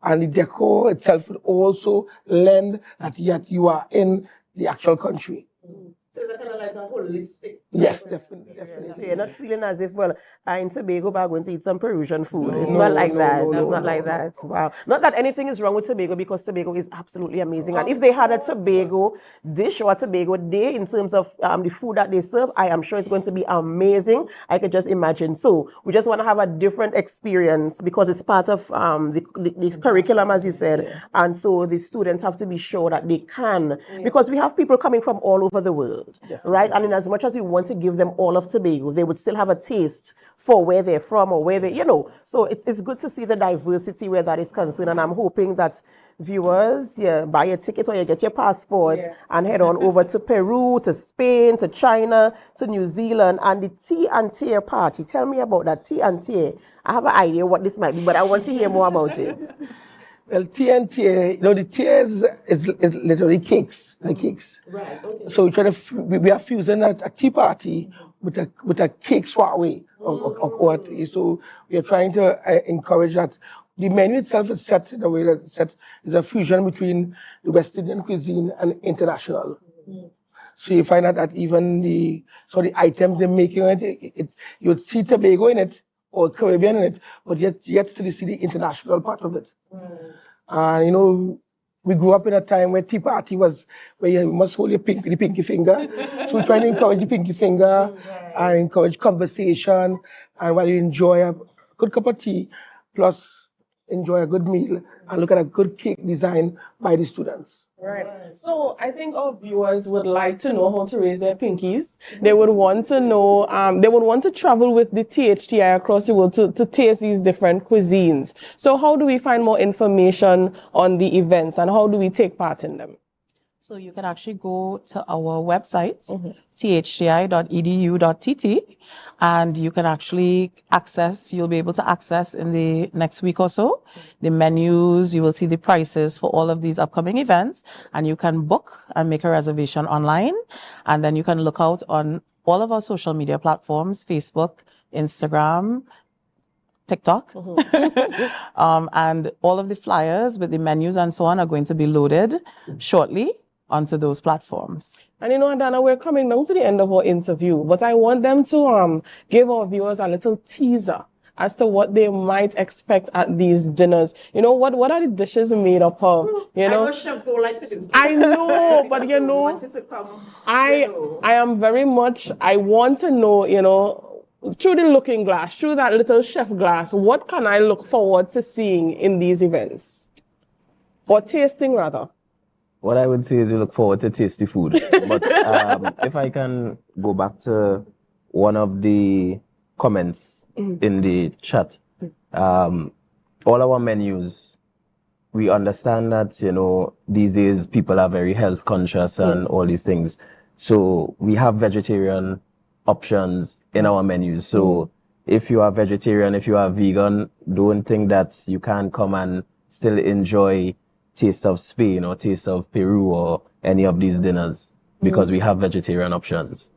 and the decor itself would also lend that yet you are in the actual country. So it's kind of like a holistic Yes, definitely. So you're not feeling as if, well, in Tobago, but I'm going to eat some Peruvian food. It's not like that. It's not like that. Wow. Not that anything is wrong with Tobago, because Tobago is absolutely amazing. And if they had a Tobago dish or a Tobago day in terms of the food that they serve, I am sure it's going to be amazing. I could just imagine. So we just want to have a different experience because it's part of the curriculum, as you said. And so the students have to be sure that they can, because we have people coming from all over the world, right? And in as much as we want to give them all of Tobago, they would still have a taste for where they're from or where they, so it's good to see the diversity where that is concerned. And I'm hoping that viewers, buy a ticket or you get your passport and head on over to Peru, to Spain, to China, to New Zealand, and the tea and tier party. Tell me about that tea and tier. I have an idea what this might be, but I want to hear more about it. Well, tea and tier, the tier is literally cakes, like cakes. Right, okay. So we are fusing a tea party with a cake soiree of what. So we are trying to encourage that. The menu itself is set in a way that is a fusion between the West Indian cuisine and international. So you find out that even the items they're making you'd see Tobago in it or Caribbean in it, but yet still you see the international part of it. We grew up in a time where tea party was where you must hold the pinky finger. So we're trying to encourage the pinky finger and encourage conversation, and while you enjoy a good cup of tea, plus enjoy a good meal and look at a good cake design by the students. Right. So I think our viewers would like to know how to raise their pinkies. They would want to know, they would want to travel with the THTI across the world to taste these different cuisines. So how do we find more information on the events and how do we take part in them? So you can actually go to our website, thti.edu.tt, and you can actually you'll be able to access in the next week or so, the menus, you will see the prices for all of these upcoming events, and you can book and make a reservation online, and then you can look out on all of our social media platforms, Facebook, Instagram, TikTok, and all of the flyers with the menus and so on are going to be loaded shortly onto those platforms. And Adana, we're coming down to the end of our interview, but I want them to give our viewers a little teaser as to what they might expect at these dinners. What are the dishes made up of? I know chefs don't like to discuss. I know, but want it to come, I am very much, I want to know, through the looking glass, through that little chef glass, what can I look forward to seeing in these events? Or tasting, rather. What I would say is we look forward to tasty food. But if I can go back to one of the comments in the chat, all our menus, we understand that, these days people are very health conscious and all these things. So we have vegetarian options in our menus. So if you are vegetarian, if you are vegan, don't think that you can't come and still enjoy taste of Spain or taste of Peru or any of these dinners, because we have vegetarian options.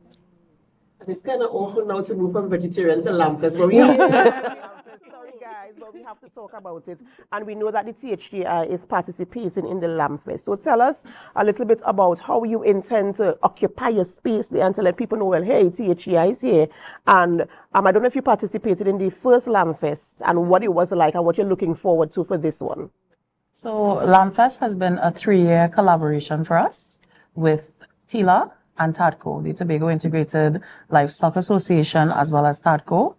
And it's kind of awful now to move from vegetarian to lamb, because we have sorry guys, but we have to talk about it. And we know that the THTI is participating in the Lamb Fest. So tell us a little bit about how you intend to occupy your space there and to let people know, well, hey, THTI is here. And I don't know if you participated in the first Lamb Fest and what it was like and what you're looking forward to for this one. So LambFest has been a 3-year collaboration for us with TILA and TADCO, the Tobago Integrated Livestock Association, as well as TADCO.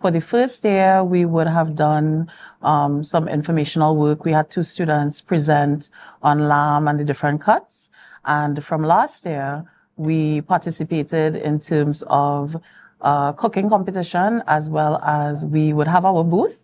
For the first year, we would have done some informational work. We had 2 students present on lamb and the different cuts. And from last year, we participated in terms of cooking competition, as well as we would have our booth,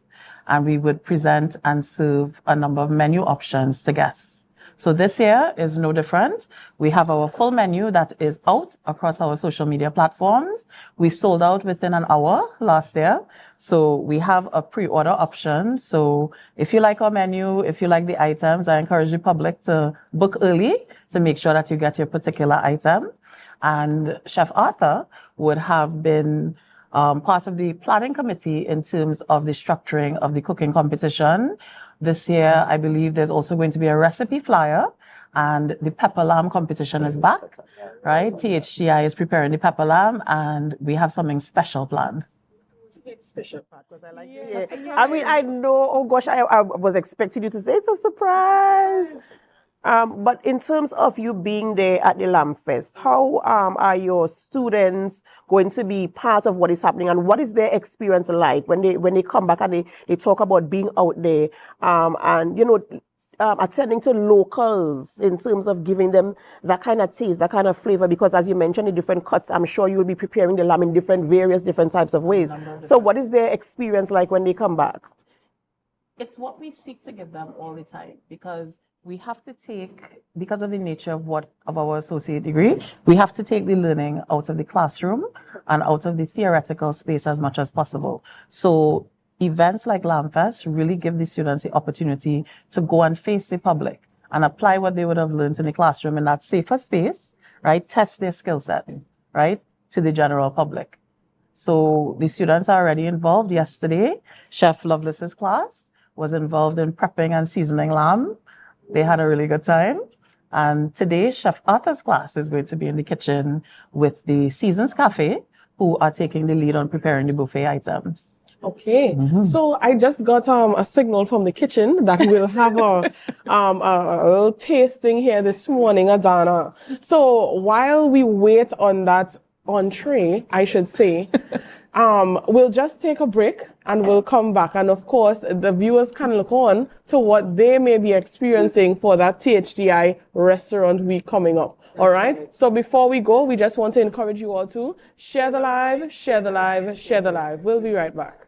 and we would present and serve a number of menu options to guests. So this year is no different. We have our full menu that is out across our social media platforms. We sold out within an hour last year. So we have a pre-order option. So if you like our menu, if you like the items, I encourage the public to book early to make sure that you get your particular item. And Chef Arthur would have been part of the planning committee in terms of the structuring of the cooking competition. This year, I believe there's also going to be a recipe flyer And the pepper lamb competition is back, right? THGI is preparing the pepper lamb, and we have something special planned. Special part because I like to hear. I mean, I know. Oh gosh, I was expecting you to say it's a surprise. But in terms of you being there at the Lamb Fest, how are your students going to be part of what is happening, and what is their experience like when they come back and they talk about being out there and attending to locals in terms of giving them that kind of taste, that kind of flavor, because as you mentioned, the different cuts, I'm sure you'll be preparing the lamb in various different types of ways. So what is their experience like when they come back? It's what we seek to give them all the time, because we have to take, because of the nature of our associate degree, we have to take the learning out of the classroom and out of the theoretical space as much as possible. So events like LambFest really give the students the opportunity to go and face the public and apply what they would have learned in the classroom in that safer space, right? Test their skill sets, right? To the general public. So the students are already involved. Yesterday, Chef Lovelace's class was involved in prepping and seasoning lamb. They had a really good time. And today, Chef Arthur's class is going to be in the kitchen with the Seasons Cafe, who are taking the lead on preparing the buffet items. Okay, so I just got a signal from the kitchen that we'll have a little tasting here this morning, Adana. So while we wait on that entree, I should say, we'll just take a break and we'll come back. And of course, the viewers can look on to what they may be experiencing for that THDI restaurant week coming up. All right. So before we go, we just want to encourage you all to share the live, share the live, share the live. We'll be right back.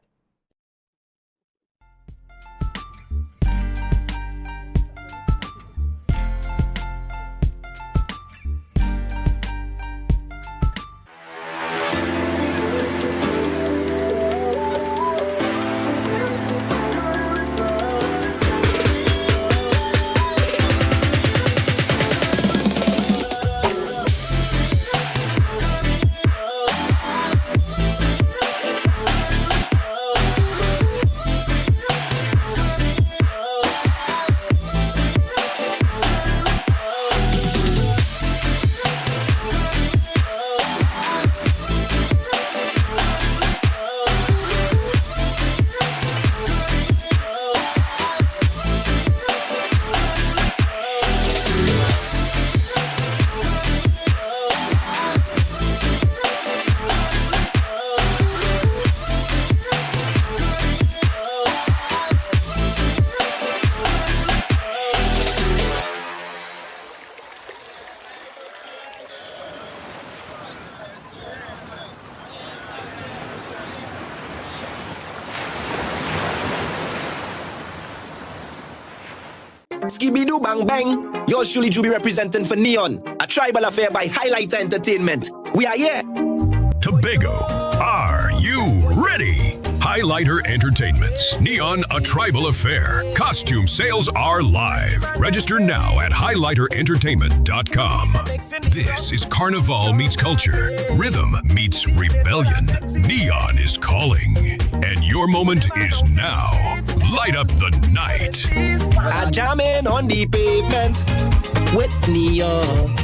Skibidoo bang bang. Yours truly do be representing for Neon, a tribal affair by Highlighter Entertainment. We are here. Tobago, are you ready? Highlighter Entertainment's Neon, a tribal affair. Costume sales are live. Register now at highlighterentertainment.com. This is Carnival meets culture. Rhythm meets rebellion. Neon is calling. And your moment is now. Light up the night. I jamming on the pavement with Neon.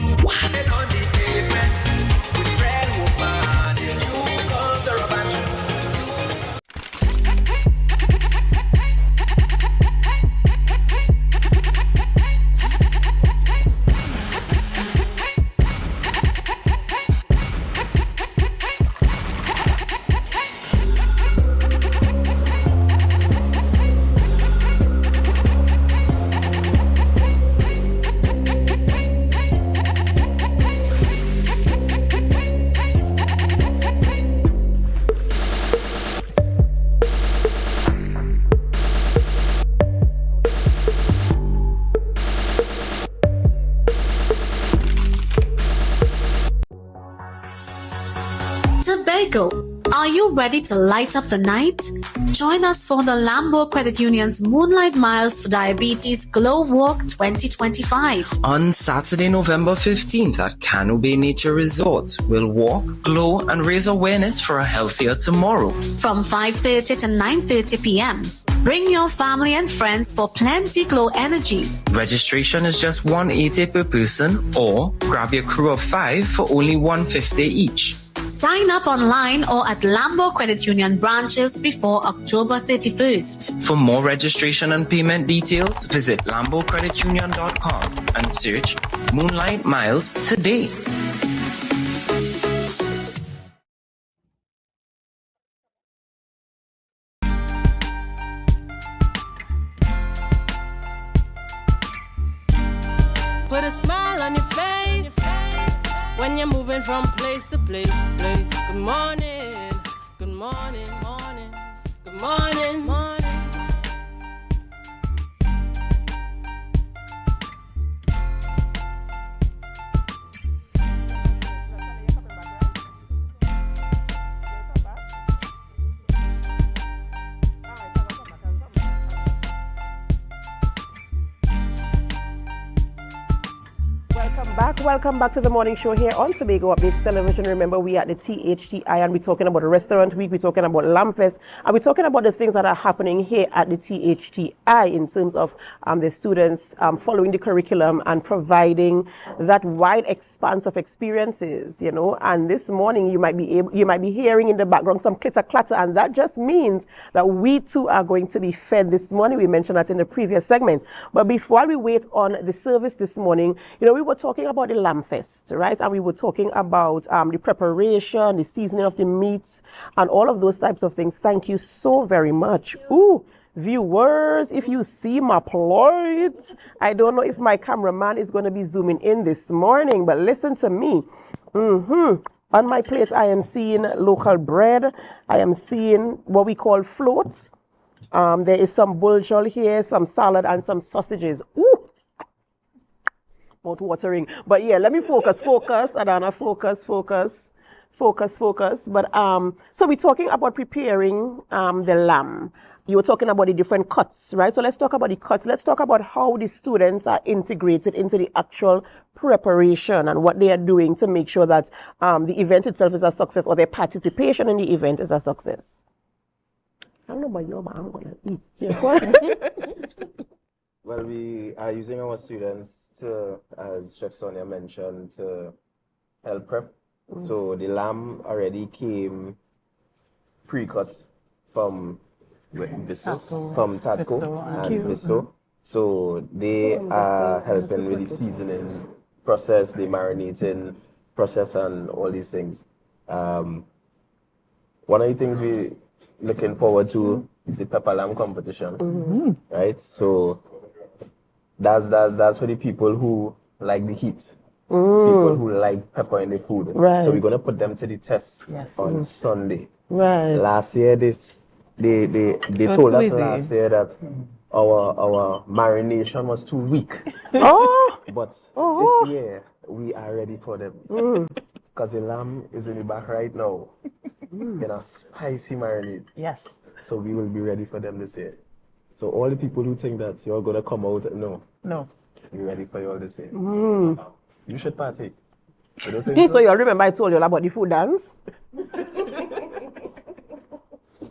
Tobago, are you ready to light up the night? Join us for the Lambo Credit Union's Moonlight Miles for Diabetes Glow Walk 2025. On Saturday, November 15th at Cano Bay Nature Resort, we'll walk, glow, and raise awareness for a healthier tomorrow. From 5:30 to 9:30 p.m. Bring your family and friends for plenty glow energy. Registration is just $180 per person, or grab your crew of 5 for only $150 each. Sign up online or at Lambo Credit Union branches before October 31st. For more registration and payment details, visit lambocreditunion.com and search Moonlight Miles today. Put a smile on your face when you're moving from place to place. Good morning, good morning, morning, good morning, morning. Welcome back to the morning show here on Tobago Updates Television. Remember, we are at the THTI and we're talking about the Restaurant Week, we're talking about Lamfest, and we're talking about the things that are happening here at the THTI in terms of the students following the curriculum and providing that wide expanse of experiences, you know. And this morning you might be hearing in the background some clitter clatter, and that just means that we too are going to be fed this morning. We mentioned that in the previous segment. But before we wait on the service this morning, you know, we were talking about the Lamfest, right? And we were talking about the preparation, the seasoning of the meats, and all of those types of things. Thank you so very much. Ooh, viewers, if you see my plate, I don't know if my cameraman is going to be zooming in this morning, but listen to me. On my plate, I am seeing local bread. I am seeing what we call floats. There is some bulgur here, some salad, and some sausages. Ooh! Mouth watering. But yeah, let me focus, Adana, focus. But so we're talking about preparing the lamb. You were talking about the different cuts, right? So let's talk about the cuts. Let's talk about how the students are integrated into the actual preparation and what they are doing to make sure that the event itself is a success, or their participation in the event is a success. I don't know about you, but I'm gonna eat. Well, we are using our students to, as Chef Sonia mentioned, to help prep. So the lamb already came pre-cut from Tatco and Bisto. So they are helping with the seasoning process, the marinating process, and all these things. One of the things we're looking forward to is the pepper lamb competition, right? So that's for the people who like the heat, people who like pepper in the food. Right. So we're gonna put them to the test on Sunday. Right. Last year, they told us last year that our marination was too weak. But this year we are ready for them. Because the lamb is in the back right now in a spicy marinade. Yes. So we will be ready for them this year. So all the people who think that you're going to come out, no. We're ready for you all this year. You should partake. You don't think So you remember I told you all about the food dance?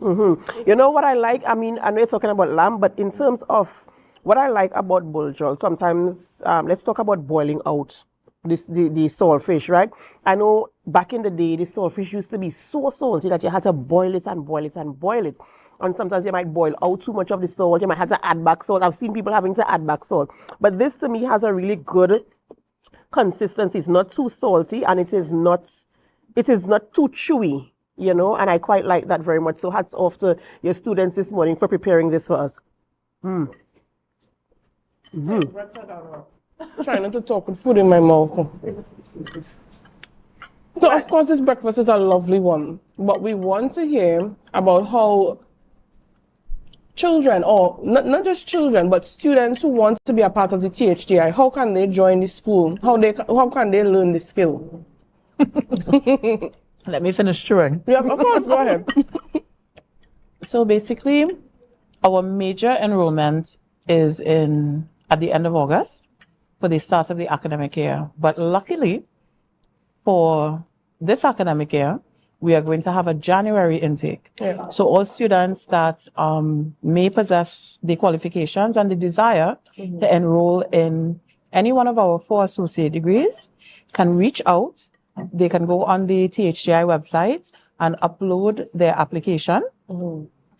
You know what I like? I mean, I know you're talking about lamb, but in terms of what I like about bulgur, sometimes let's talk about boiling out the saltfish, right? I know back in the day, the saltfish used to be so salty that you had to boil it and boil it and boil it. And sometimes you might boil out too much of the salt. You might have to add back salt. I've seen people having to add back salt. But this to me has a really good consistency. It's not too salty, and it is not too chewy, you know, and I quite like that very much. So hats off to your students this morning for preparing this for us. Trying not to talk with food in my mouth. So of course this breakfast is a lovely one, but we want to hear about how children, or not just children, but students who want to be a part of the THTI, how can they join the school? How can they learn the skill? Let me finish chewing. Yeah, of course, go ahead. So basically, our major enrollment is at the end of August for the start of the academic year. But luckily, for this academic year, we are going to have a January intake. Yeah. So all students that may possess the qualifications and the desire to enroll in any one of our 4 associate degrees can reach out. They can go on the THDI website and upload their application,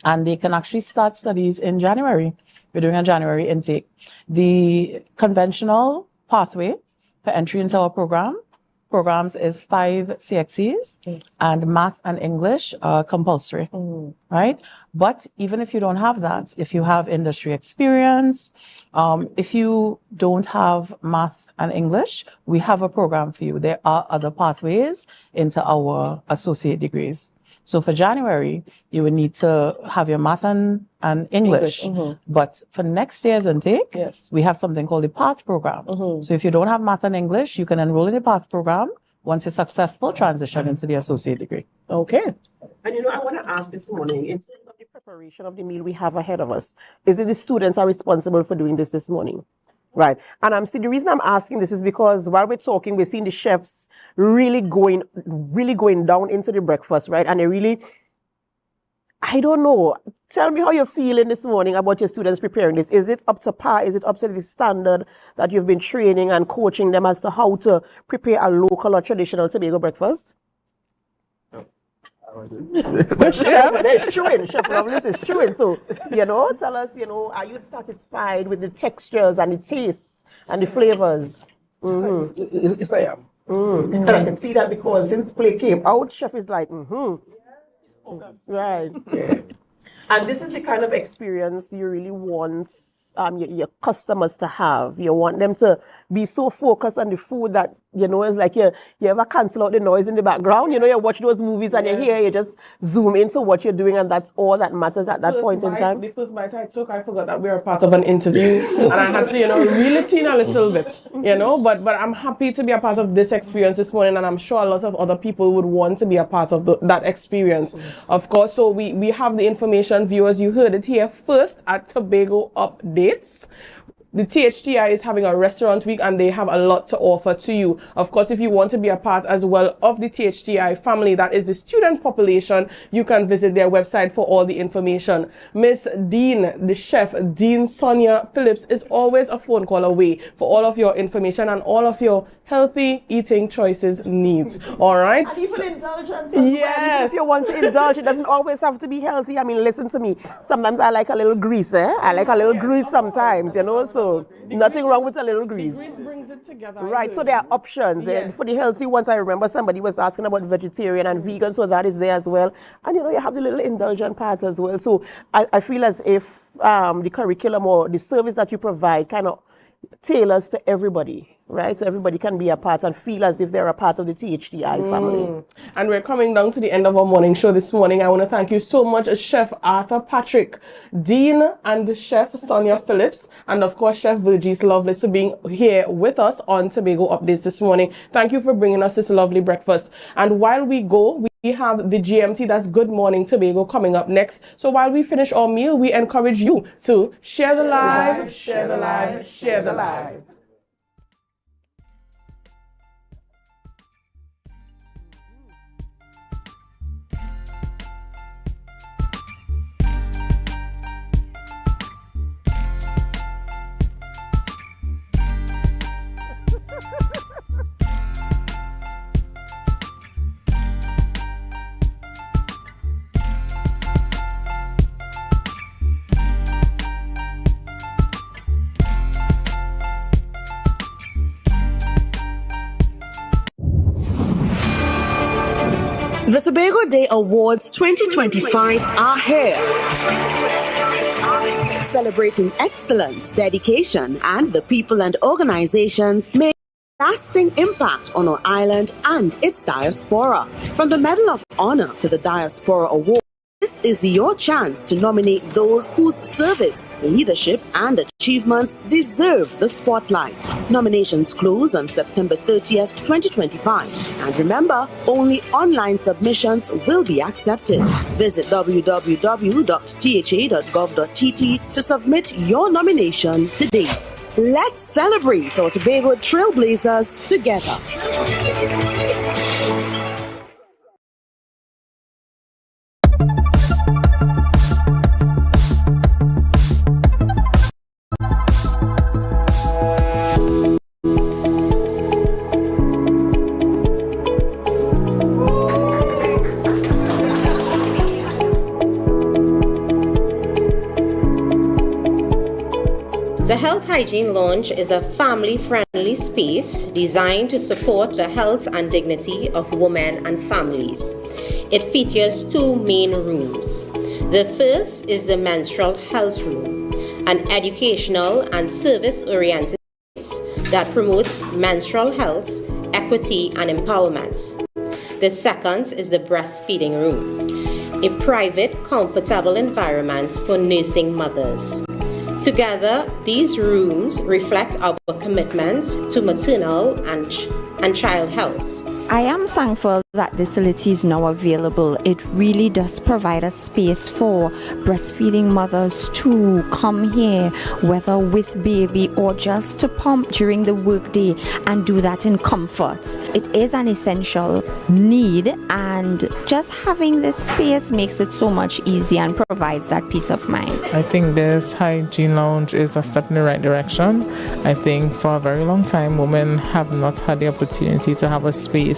and they can actually start studies in January. We're doing a January intake. The conventional pathway for entry into our programs is 5 CXEs, and math and English are compulsory, right? But even if you don't have that, if you have industry experience, if you don't have math and English, we have a program for you. There are other pathways into our associate degrees. So for January, you would need to have your math and English. But for next year's intake, we have something called the PATH program. So if you don't have math and English, you can enroll in the PATH program. Once you're successful, transition into the associate degree. Okay. And I want to ask this morning, in terms of the preparation of the meal we have ahead of us, is it the students are responsible for doing this morning? Right. And the reason I'm asking this is because while we're talking, we're seeing the chefs really going down into the breakfast, right? And they really, I don't know. Tell me how you're feeling this morning about your students preparing this. Is it up to par? Is it up to the standard that you've been training and coaching them as to how to prepare a local or traditional Tobago breakfast? Chef Lovelace is chewing. So, tell us, are you satisfied with the textures and the tastes and the flavors? Yes, I am. And I can see that because since play came out, chef is like, right. Yeah. And this is the kind of experience you really want your customers to have. You want them to be so focused on the food that, it's like you ever cancel out the noise in the background. You watch those movies and you're here, you just zoom into what you're doing, and that's all that matters at that point in time. The first bite I took, I forgot that we were part of an interview and I had to, reel it in a little bit, but I'm happy to be a part of this experience this morning, and I'm sure a lot of other people would want to be a part of that experience, of course. So we have the information, viewers. You heard it here first at Tobago Updates. The THDI is having a restaurant week and they have a lot to offer to you. Of course, if you want to be a part as well of the THDI family, that is the student population, you can visit their website for all the information. Miss Dean, the chef, Dean Sonia Phillips, is always a phone call away for all of your information and all of your healthy eating choices needs. All right? And even indulgence as well. If you want to indulge, it doesn't always have to be healthy. I mean, listen to me. Sometimes I like a little grease, I like a little grease sometimes, so nothing wrong with a little grease. The grease brings it together. Right, so there are options. Yes. For the healthy ones, I remember somebody was asking about vegetarian and vegan, so that is there as well. And you have the little indulgent parts as well. So I feel as if the curriculum or the service that you provide kind of tailors to everybody, right? So everybody can be a part and feel as if they're a part of the THDI family. And we're coming down to the end of our morning show this morning. I want to thank you so much, Chef Arthur Patrick, Dean, and Chef Sonia Phillips, and of course Chef Virgis Lovelace for being here with us on Tobago Updates this morning. Thank you for bringing us this lovely breakfast. And while we go, we have the GMT, that's Good Morning Tobago, coming up next. So while we finish our meal, we encourage you to share the live, share the live, share the live. The Tobago Day Awards 2025 are here. Celebrating excellence, dedication, and the people and organizations make a lasting impact on our island and its diaspora. From the Medal of Honor to the Diaspora Award, this is your chance to nominate those whose service, leadership, and achievements deserve the spotlight. Nominations close on September 30th, 2025. And remember, only online submissions will be accepted. Visit www.tha.gov.tt to submit your nomination today. Let's celebrate our Tobago Trailblazers together. Adult Hygiene Lounge is a family-friendly space designed to support the health and dignity of women and families. It features two main rooms. The first is the menstrual health room, an educational and service-oriented space that promotes menstrual health, equity, and empowerment. The second is the breastfeeding room, a private, comfortable environment for nursing mothers. Together, these rooms reflect our commitment to maternal and child health. I am thankful that this facility is now available. It really does provide a space for breastfeeding mothers to come here, whether with baby or just to pump during the workday and do that in comfort. It is an essential need, and just having this space makes it so much easier and provides that peace of mind. I think this hygiene lounge is a step in the right direction. I think for a very long time, women have not had the opportunity to have a space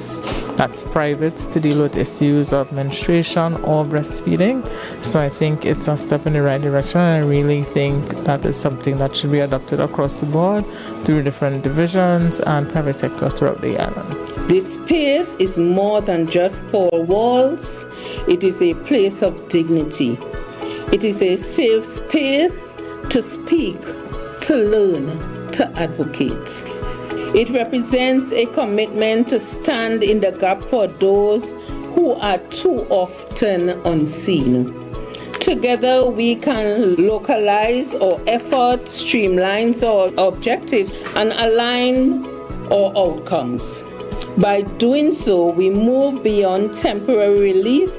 that's private to deal with issues of menstruation or breastfeeding. So I think it's a step in the right direction, and I really think that is something that should be adopted across the board through different divisions and private sector throughout the island. This space is more than just four walls. It is a place of dignity. It is a safe space to speak, to learn, to advocate. It represents a commitment to stand in the gap for those who are too often unseen. Together, we can localize our efforts, streamline our objectives, and align our outcomes. By doing so, we move beyond temporary relief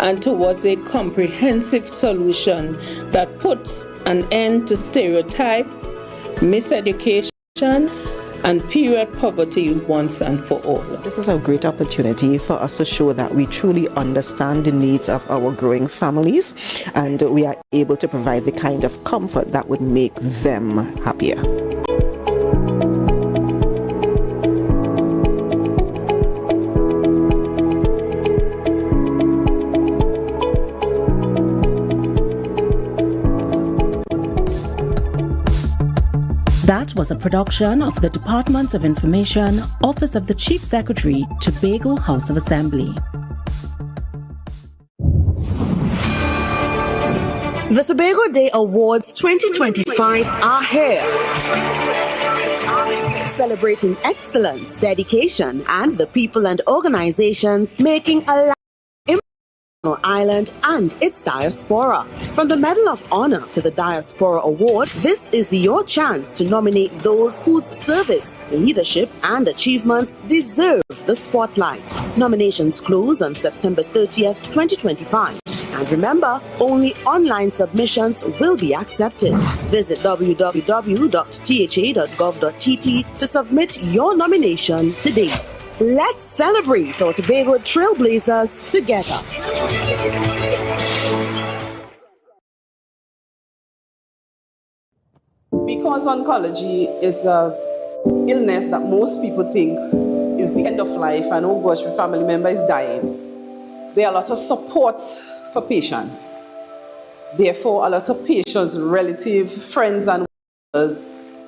and towards a comprehensive solution that puts an end to stereotype, miseducation, and period poverty once and for all. This is a great opportunity for us to show that we truly understand the needs of our growing families, and we are able to provide the kind of comfort that would make them happier. That was a production of the Department of Information, Office of the Chief Secretary, Tobago House of Assembly. The Tobago Day Awards 2025 are here. Celebrating excellence, dedication, and the people and organizations making a island and its diaspora. From the Medal of Honor to the Diaspora Award, this is your chance to nominate those whose service, leadership, and achievements deserve the spotlight. Nominations close on September 30th, 2025. And remember, only online submissions will be accepted. Visit www.tha.gov.tt to submit your nomination today. Let's celebrate our Tobago trailblazers together. Because oncology is an illness that most people think is the end of life, and oh gosh, my family member is dying, there are a lot of support for patients. Therefore, a lot of patients, relatives, friends, and others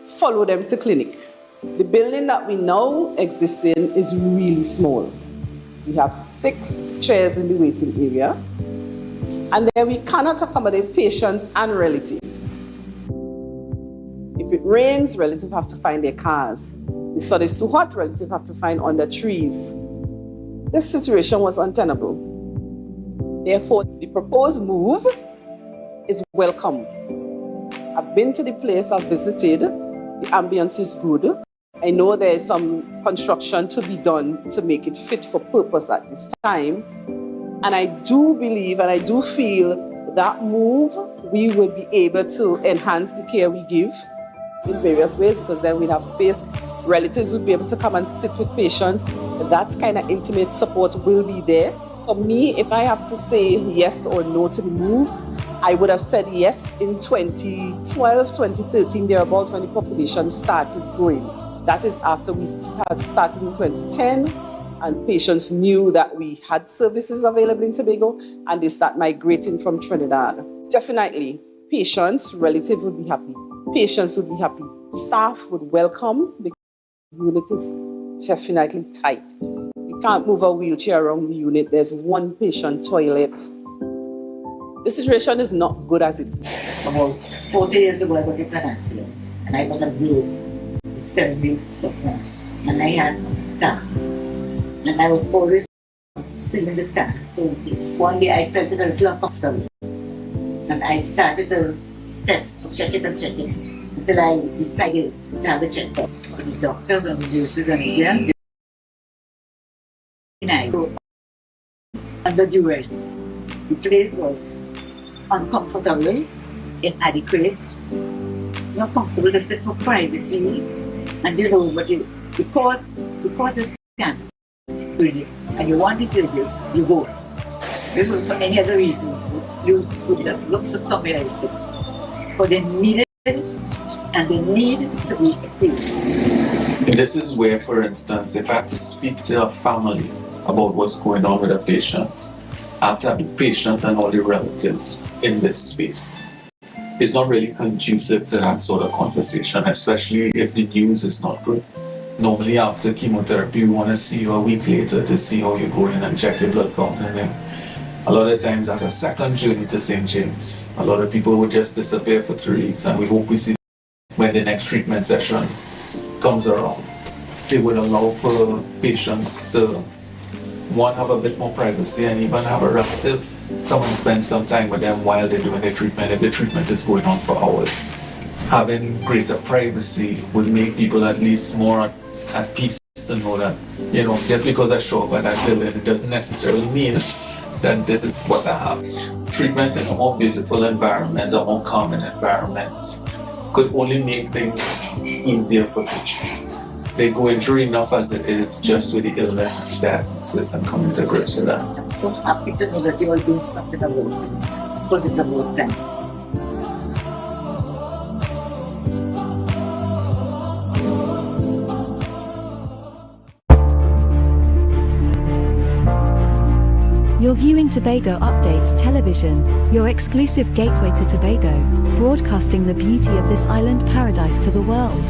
follow them to clinic. The building that we now exist in is really small. We have 6 chairs in the waiting area, and there we cannot accommodate patients and relatives. If it rains, relatives have to find their cars. The sun is too hot, relatives have to find under trees. This situation was untenable. Therefore, the proposed move is welcome. I've been to the place, I've visited. The ambience is good. I know there is some construction to be done to make it fit for purpose at this time. And I do believe and I do feel that move, we will be able to enhance the care we give in various ways, because then we have space. Relatives will be able to come and sit with patients. That kind of intimate support will be there. For me, if I have to say yes or no to the move, I would have said yes in 2012, 2013, thereabout, when the population started growing. That is after we had started in 2010, and patients knew that we had services available in Tobago, and they start migrating from Trinidad. Definitely, patients, relatives would be happy. patients would be happy. Staff would welcome because the unit is definitely tight. You can't move a wheelchair around the unit. There's one patient toilet. The situation is not good as it is. About 40 years ago, I got into an accident and I was a blue, terribly stuff, and I had a scar. And I was always feeling the scar. So one day I felt it a little uncomfortable. And I started to check it until I decided to have a checkup. The doctors and the nurses and again, I go under duress. The place was uncomfortable, inadequate, not comfortable to sit for privacy, and because it's cancer, and you want the service, you go. If it was for any other reason, you would have looked for somewhere else to go. But they needed and they need to be approved. This is where, for instance, if I have to speak to a family about what's going on with a patient, I have to have the patient and all the relatives in this space. It's not really conducive to that sort of conversation, especially if the news is not good. Normally after chemotherapy, we want to see you a week later to see how you're going and check your blood count, and then a lot of times that's a second journey to St. James. A lot of people would just disappear for 3 weeks, and we hope we see when the next treatment session comes around. They would allow for patients to have a bit more privacy and even have a relative come and spend some time with them while they're doing their treatment, if the treatment is going on for hours. Having greater privacy would make people at least more at peace to know that, just because I show up at that building, it doesn't necessarily mean that this is what I have. Treatment in a more beautiful environment, a more calming environment, could only make things easier for patients. They're going through enough as it is just with the illness and diagnosis and coming to grips with that. I'm so happy to know that you're doing something about it, but it's about time. You're viewing Tobago Updates Television, your exclusive gateway to Tobago, broadcasting the beauty of this island paradise to the world.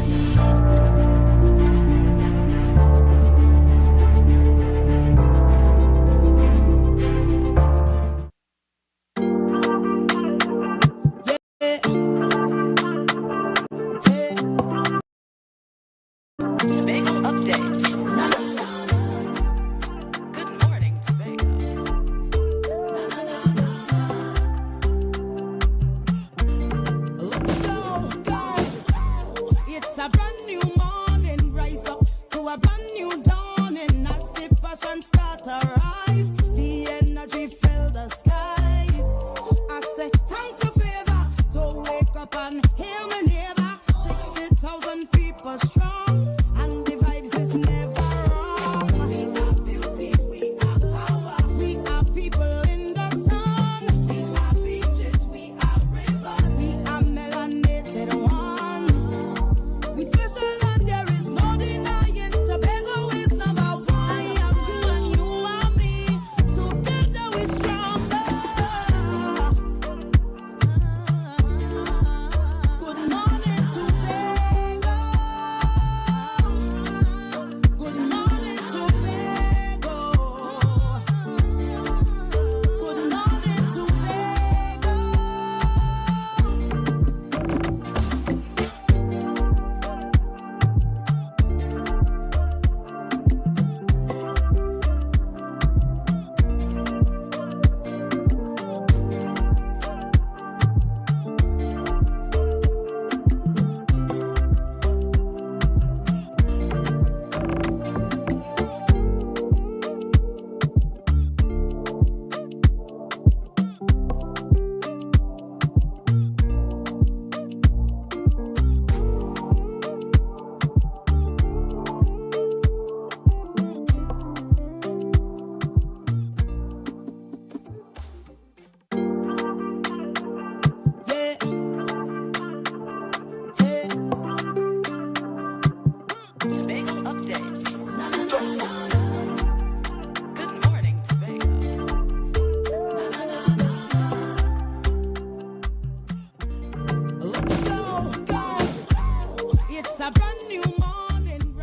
Good morning and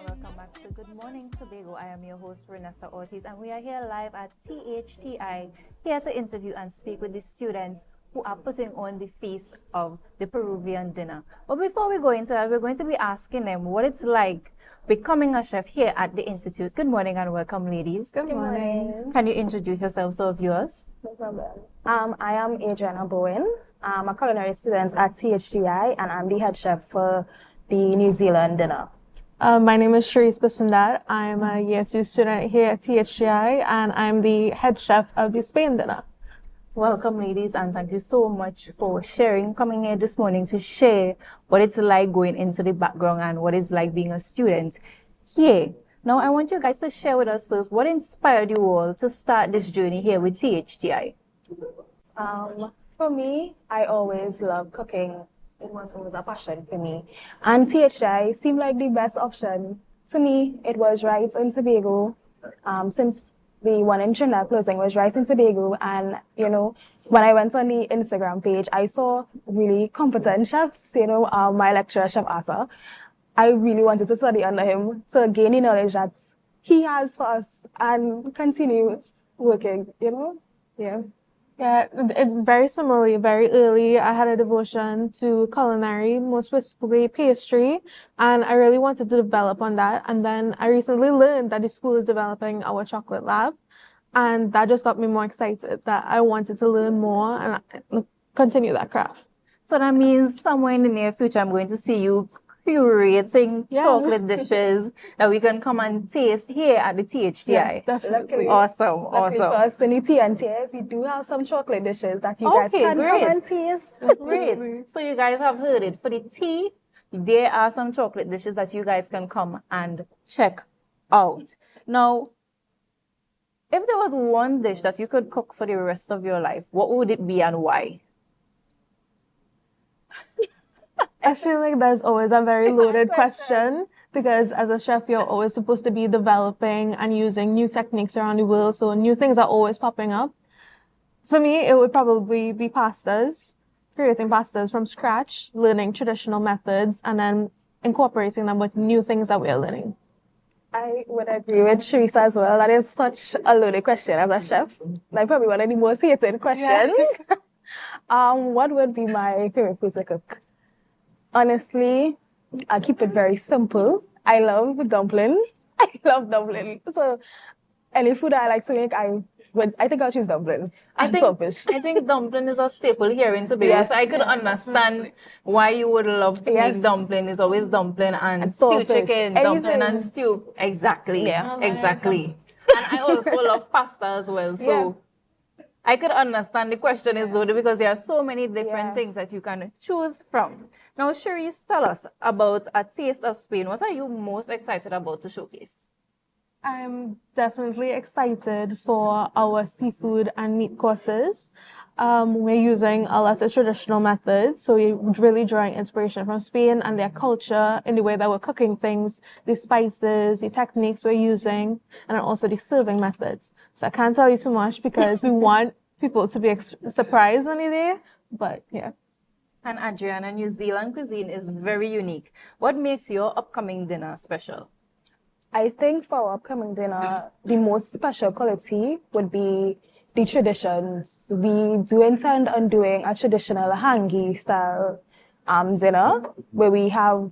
welcome back to Good Morning Tobago. I am your host, Renessa Ortiz, and we are here live at THTI, here to interview and speak with the students who are putting on the feast of the Peruvian dinner. But before we go into that, we're going to be asking them what it's like becoming a chef here at the Institute. Good morning and welcome, ladies. Good morning. Can you introduce yourself to our viewers? No problem. I am Adriana Bowen. I'm a culinary student at THTI, and I'm the head chef for the New Zealand dinner. My name is Sharice Basundar. I'm a year 2 student here at THGI, and I'm the head chef of the Spain dinner. Welcome, ladies, and thank you so much for coming here this morning to share what it's like going into the background and what it's like being a student here. Now, I want you guys to share with us first what inspired you all to start this journey here with THGI. For me, I always loved cooking. It was always a passion for me. And THI seemed like the best option. To me, it was right in Tobago, since the one in Trinidad closing was right in Tobago. And, you know, when I went on the Instagram page, I saw really competent chefs, my lecturer, Chef Arthur. I really wanted to study under him to gain the knowledge that he has for us and continue working, Yeah. Yeah, it's very similarly. Very early, I had a devotion to culinary, more specifically pastry, and I really wanted to develop on that. And then I recently learned that the school is developing our chocolate lab, and that just got me more excited that I wanted to learn more and continue that craft. So that means somewhere in the near future, I'm going to see you curating chocolate dishes that we can come and taste here at the THTI. Yes, definitely. Awesome. For us in the TNTS, we do have some chocolate dishes that you guys can come and taste. Great. So you guys have heard it. For the tea, there are some chocolate dishes that you guys can come and check out. Now, if there was one dish that you could cook for the rest of your life, what would it be and why? I feel like that's always a very loaded question because as a chef, you're always supposed to be developing and using new techniques around the world. So new things are always popping up. For me, it would probably be pastas, creating pastas from scratch, learning traditional methods, and then incorporating them with new things that we are learning. I would agree with Teresa as well. That is such a loaded question as a chef. Like probably one of the most hated questions. What would be my favorite food to cook? Honestly, I'll keep it very simple. I love dumpling. I love dumpling. So any food I like to make, I think I'll choose dumpling. I think dumpling is a staple here in Tobago. Yes. So I could understand why you would love to make dumpling. It's always dumpling and stew chicken, dumpling and stew. Exactly. Yeah. Exactly. And I also love pasta as well. So I could understand the question is loaded because there are so many different things that you can choose from. Now, Sharice, tell us about A Taste of Spain. What are you most excited about to showcase? I'm definitely excited for our seafood and meat courses. We're using a lot of traditional methods, so we're really drawing inspiration from Spain and their culture in the way that we're cooking things, the spices, the techniques we're using, and also the serving methods. So I can't tell you too much because we want people to be surprised when they're there, but yeah. And Adriana, New Zealand cuisine is very unique. What makes your upcoming dinner special? I think for our upcoming dinner, the most special quality would be the traditions. We do intend on doing a traditional hangi style dinner where we have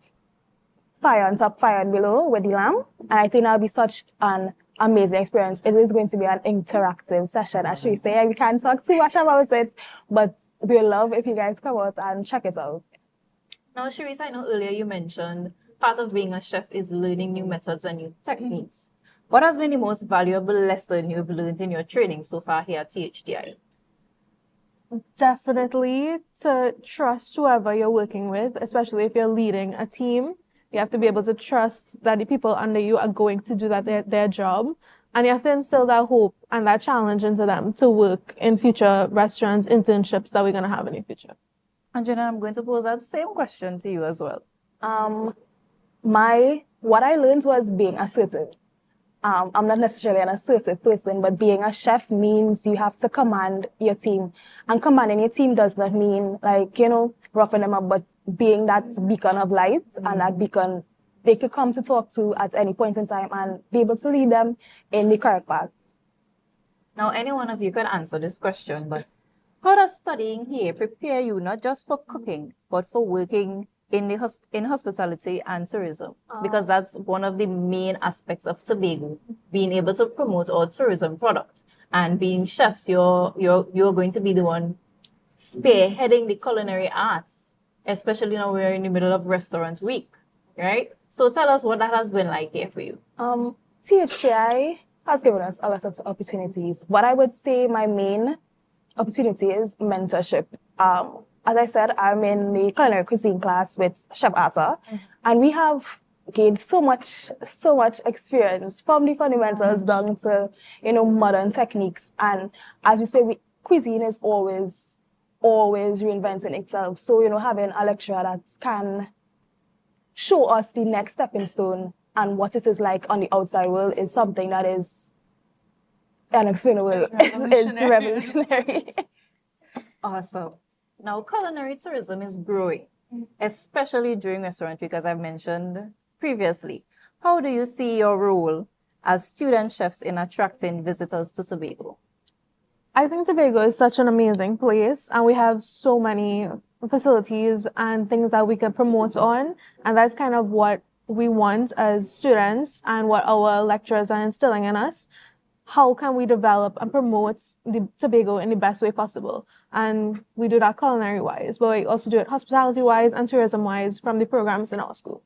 fire on top, fire on below with the lamb. And I think that'll be such an amazing experience. It is going to be an interactive session, as we say. We can't talk too much about it, but we'll love if you guys come out and check it out. Now, Sharice, I know earlier you mentioned part of being a chef is learning new methods and new techniques. What has been the most valuable lesson you've learned in your training so far here at THDI? Definitely to trust whoever you're working with, especially if you're leading a team. You have to be able to trust that the people under you are going to do their job. And you have to instill that hope and that challenge into them to work in future restaurants, internships that we're going to have in the future. Anjana, I'm going to pose that same question to you as well. What I learned was being assertive. I'm not necessarily an assertive person, but being a chef means you have to command your team. And commanding your team does not mean roughing them up, but being that beacon of light and that beacon they could come to talk to at any point in time and be able to lead them in the correct path. Now, any one of you could answer this question, but how does studying here prepare you not just for cooking, but for working in hospitality and tourism? Because that's one of the main aspects of Tobago, being able to promote our tourism product. And being chefs, you're going to be the one spearheading the culinary arts, especially now we're in the middle of restaurant week, right? So tell us what that has been like here for you. THCI has given us a lot of opportunities. What I would say my main opportunity is mentorship. As I said, I'm in the culinary cuisine class with Chef Arthur, and we have gained so much experience from the fundamentals down to, modern techniques. And as you say, cuisine is always reinventing itself. So, having a lecturer that can show us the next stepping stone and what it is like on the outside world is something that is unexplainable. It's revolutionary. Awesome. Now, culinary tourism is growing, especially during restaurant week, as I've mentioned previously. How do you see your role as student chefs in attracting visitors to Tobago? I think Tobago is such an amazing place, and we have so many facilities and things that we can promote on, and that's kind of what we want as students and what our lecturers are instilling in us. How can we develop and promote the Tobago in the best way possible? And we do that culinary-wise, but we also do it hospitality-wise and tourism-wise from the programs in our school.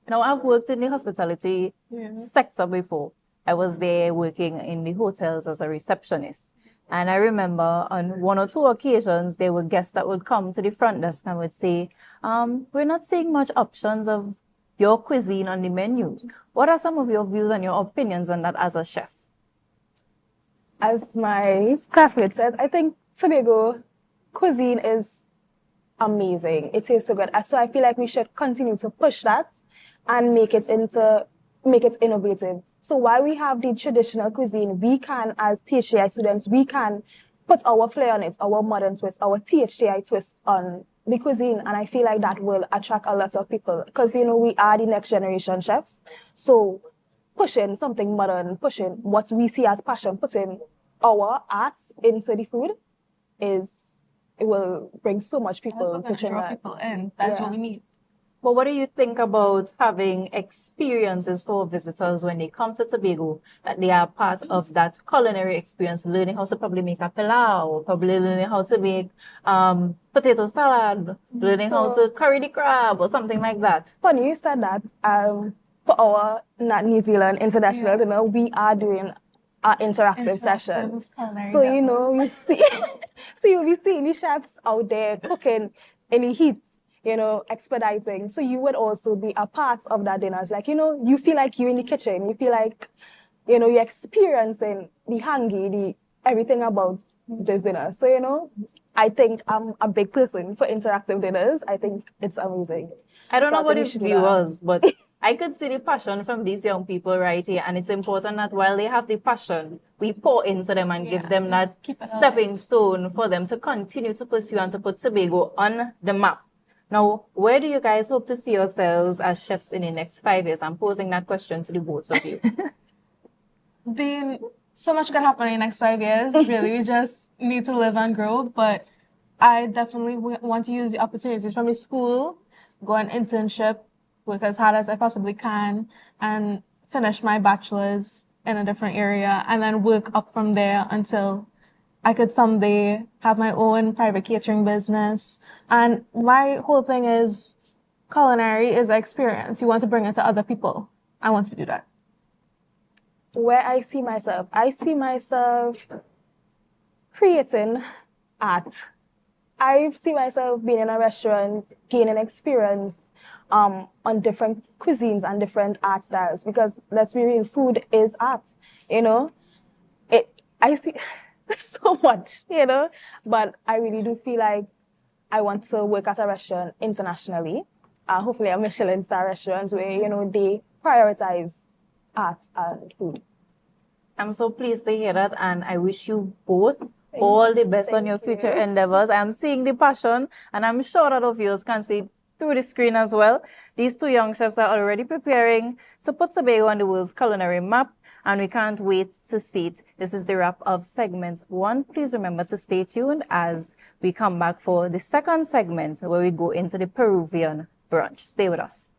Now, I've worked in the hospitality sector before. I was there working in the hotels as a receptionist. And I remember on one or two occasions, there were guests that would come to the front desk and would say, we're not seeing much options of your cuisine on the menus. What are some of your views and your opinions on that as a chef? As my classmate said, I think Tobago cuisine is amazing. It tastes so good. So I feel like we should continue to push that and make it innovative. So while we have the traditional cuisine, we can, as THDI students, we can put our flair on it, our modern twist, our THDI twist on the cuisine. And I feel like that will attract a lot of people because, we are the next generation chefs. So pushing something modern, pushing what we see as passion, putting our art into the food it will bring so much people to draw people in. That's what we need. But what do you think about having experiences for visitors when they come to Tobago, that they are part of that culinary experience, learning how to probably make a pilau, probably learning how to make potato salad, learning how to curry the crab or something like that? Funny you said that. For our New Zealand International, we are doing an interactive session. So, you see, so you'll be seeing the chefs out there cooking in the heat, expediting. So you would also be a part of that dinner. It's like, you feel like you're in the kitchen. You feel like, you're experiencing the hangi, the everything about this dinner. So, I think I'm a big person for interactive dinners. I think it's amazing. I don't know about the viewers, but I could see the passion from these young people right here. And it's important that while they have the passion, we pour into them and give them that stepping stone for them to continue to pursue and to put Tobago on the map. Now, where do you guys hope to see yourselves as chefs in the next 5 years? I'm posing that question to the both of you. So much could happen in the next 5 years. Really, we just need to live and grow. But I definitely want to use the opportunities from the school, go on internship, work as hard as I possibly can, and finish my bachelor's in a different area, and then work up from there until I could someday have my own private catering business. And my whole thing is culinary is an experience. You want to bring it to other people. I want to do that. Where I see myself creating art. I see myself being in a restaurant, gaining experience on different cuisines and different art styles, because let's be real, food is art, I see so much, but I really do feel like I want to work at a restaurant internationally, hopefully a Michelin star restaurant where, they prioritize art and food. I'm so pleased to hear that, and I wish you both all the best on your future endeavors. I'm seeing the passion, and I'm sure that our viewers can see through the screen as well. These two young chefs are already preparing to put Tobago on the world's culinary map, and we can't wait to see it. This is the wrap of segment 1. Please remember to stay tuned as we come back for the second segment where we go into the Peruvian brunch. Stay with us.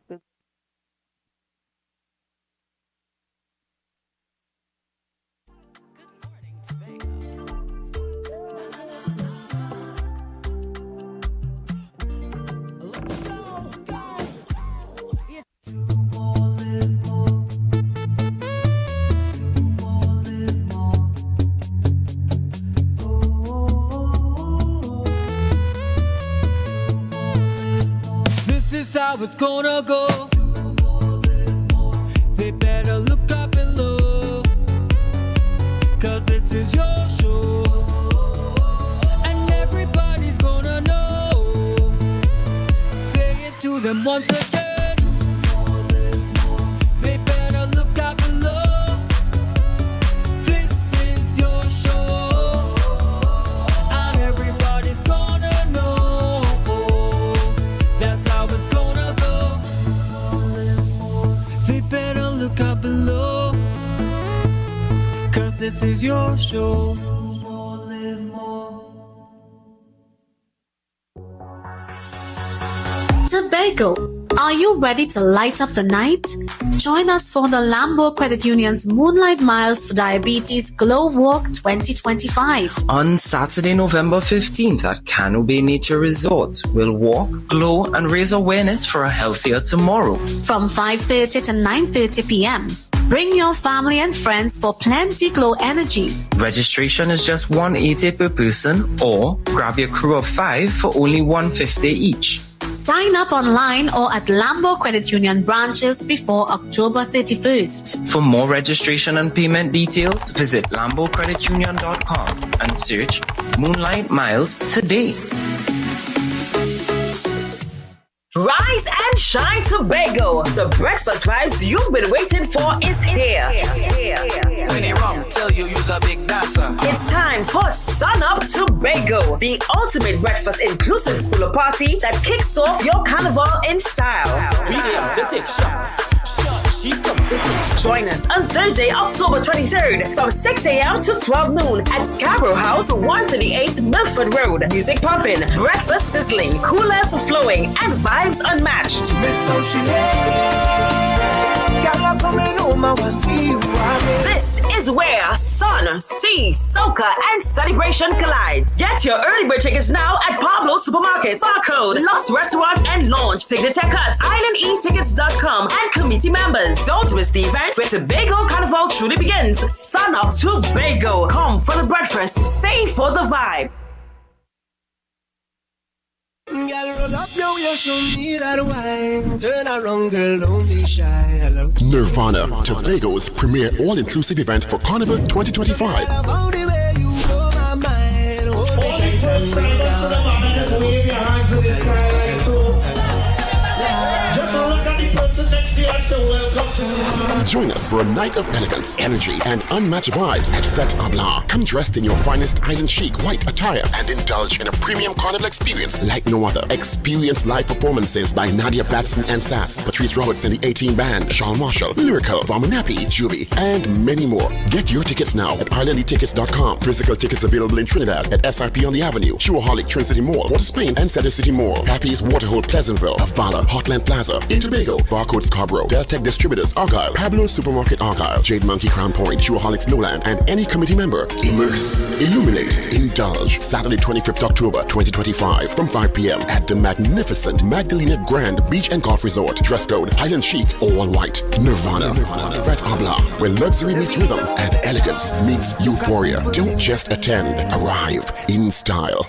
This is how it's gonna go. They better look up below, 'cause this is your show, and everybody's gonna know. Say it to them once again. They better look up below. This is your show, and everybody's gonna know. That's how it's gonna go. They better look up below, 'cause this is your show. Tobago, are you ready to light up the night? Join us for the Lambo Credit Union's Moonlight Miles for Diabetes Glow Walk 2025. On Saturday, November 15th at Cano Bay Nature Resort, we'll walk, glow, and raise awareness for a healthier tomorrow. From 5:30 to 9:30 p.m. Bring your family and friends for plenty glow energy. Registration is just $180 per person, or grab your crew of 5 for only $150 each. Sign up online or at Lambo Credit Union branches before October 31st. For more registration and payment details, visit lambocreditunion.com and search Moonlight Miles today. Rise and shine, Tobago. The breakfast vibes you've been waiting for is here. When they wrong, tell you you's a big dancer. It's time for Sun Up Tobago, the ultimate breakfast inclusive hula party that kicks off your carnival in style. We come to take shots. She come to take shots. Join us on Thursday, October 23rd from 6 a.m. to 12 noon at Scarborough House, 138 Milford Road. Music pumping, breakfast sizzling, coolers flowing, and vibes unmatched. This is where sun, sea, soca, and celebration collides. Get your early bird tickets now at Pablo Supermarkets, Barcode, Lost Restaurant and Lounge, Signature Cuts, IslandEtickets.com, and committee members. Don't miss the event where Tobago Carnival truly begins. Sun Up Tobago. Come for the breakfast, stay for the vibe. Girl, roll up your waist, show me that wine. Turn around, girl, don't be shy. Hello. Nirvana, Tobago's premier all-inclusive event for Carnival 2025. About the way you blow my mind. Hold me tight and bring down. Wave your hands to the sky like so. Just look at the person next to you and say, welcome to Join us for a night of elegance, energy, and unmatched vibes at Fête AMPLIA. Come dressed in your finest island chic white attire and indulge in a premium carnival experience like no other. Experience live performances by Nadia Batson and Sass, Patrice Roberts and the 18 Band, Sean Marshall, Lyrical, Vamunapi, Juby, and many more. Get your tickets now at IslandEtickets.com. Physical tickets available in Trinidad at SRP on the Avenue, Showaholic, Trin City Mall, Port of Spain, and Center City Mall. Happy's Waterhole, Pleasantville, Avala, Hotland Plaza, in Tobago, Barcode Scarborough, Deltec Distributors, Argyle, Pablo Supermarket Argyle, Jade Monkey Crown Point, Showaholics Lowland, and any committee member. Immerse, illuminate, indulge. Saturday 25th October 2025 from 5 p.m. at the magnificent Magdalena Grand Beach and Golf Resort. Dress code Island Chic, all white. Nirvana. Fête AMPLIA, where luxury meets rhythm and elegance meets euphoria. Don't just attend, arrive in style.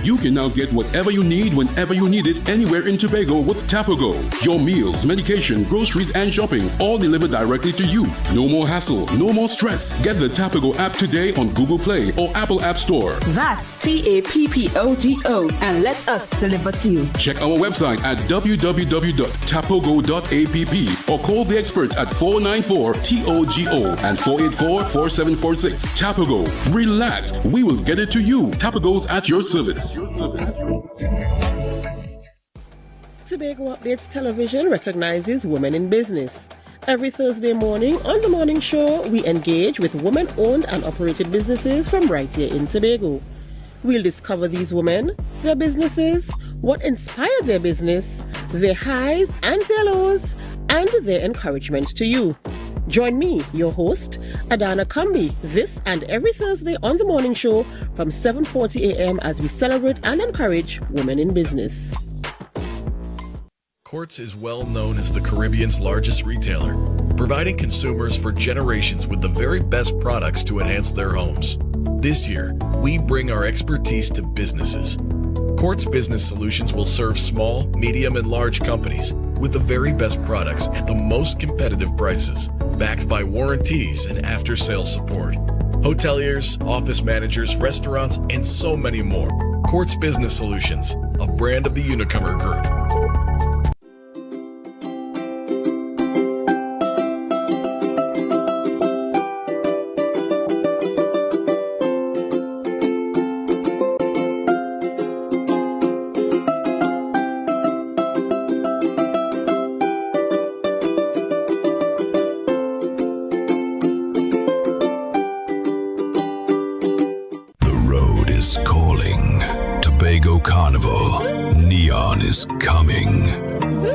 You can now get whatever you need whenever you need it anywhere in Tobago with Tobago. Your meals, medication, groceries, and shopping all delivered directly to you. No more hassle, no more stress. Get the Tobago app today on Google Play or Apple App Store. That's TAPPOGO and let us deliver to you. Check our website at www.tapogo.app or call the experts at 494-TOGO and 484-4746. Tapago. Relax. We will get it to you. Tapago's at your service. Tobago Updates Television recognizes women in business. Every Thursday morning on the morning show, we engage with women-owned and operated businesses from right here in Tobago. We'll discover these women, their businesses, what inspired their business, their highs and their lows, and their encouragement to you. Join me, your host, Adana Kambi, this and every Thursday on the morning show from 7:40 a.m. as we celebrate and encourage women in business. Quartz is well known as the Caribbean's largest retailer, providing consumers for generations with the very best products to enhance their homes. This year, we bring our expertise to businesses. Quartz Business Solutions will serve small, medium, and large companies with the very best products at the most competitive prices, backed by warranties and after-sales support. Hoteliers, office managers, restaurants, and so many more. Quartz Business Solutions, a brand of the Unicomer Group.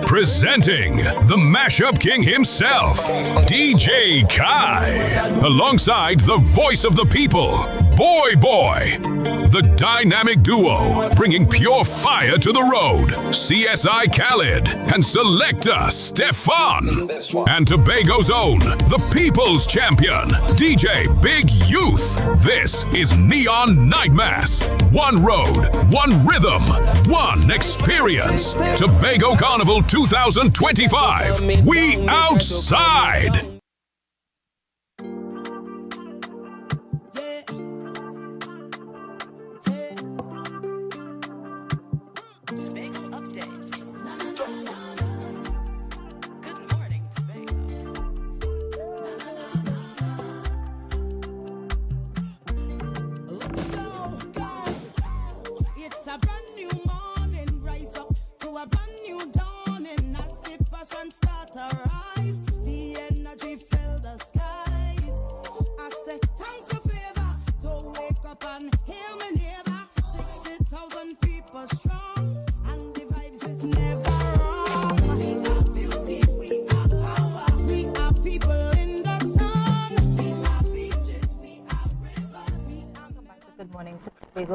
Presenting the Mashup King himself, DJ Kai, alongside the voice of the people, Boy Boy. The dynamic duo bringing pure fire to the road, CSI Khaled and Selecta Stefan. And Tobago's own, the people's champion, DJ Big Youth. This is Neon Night Mass. One road, one rhythm, one experience. Tobago Carnival 2025. We outside.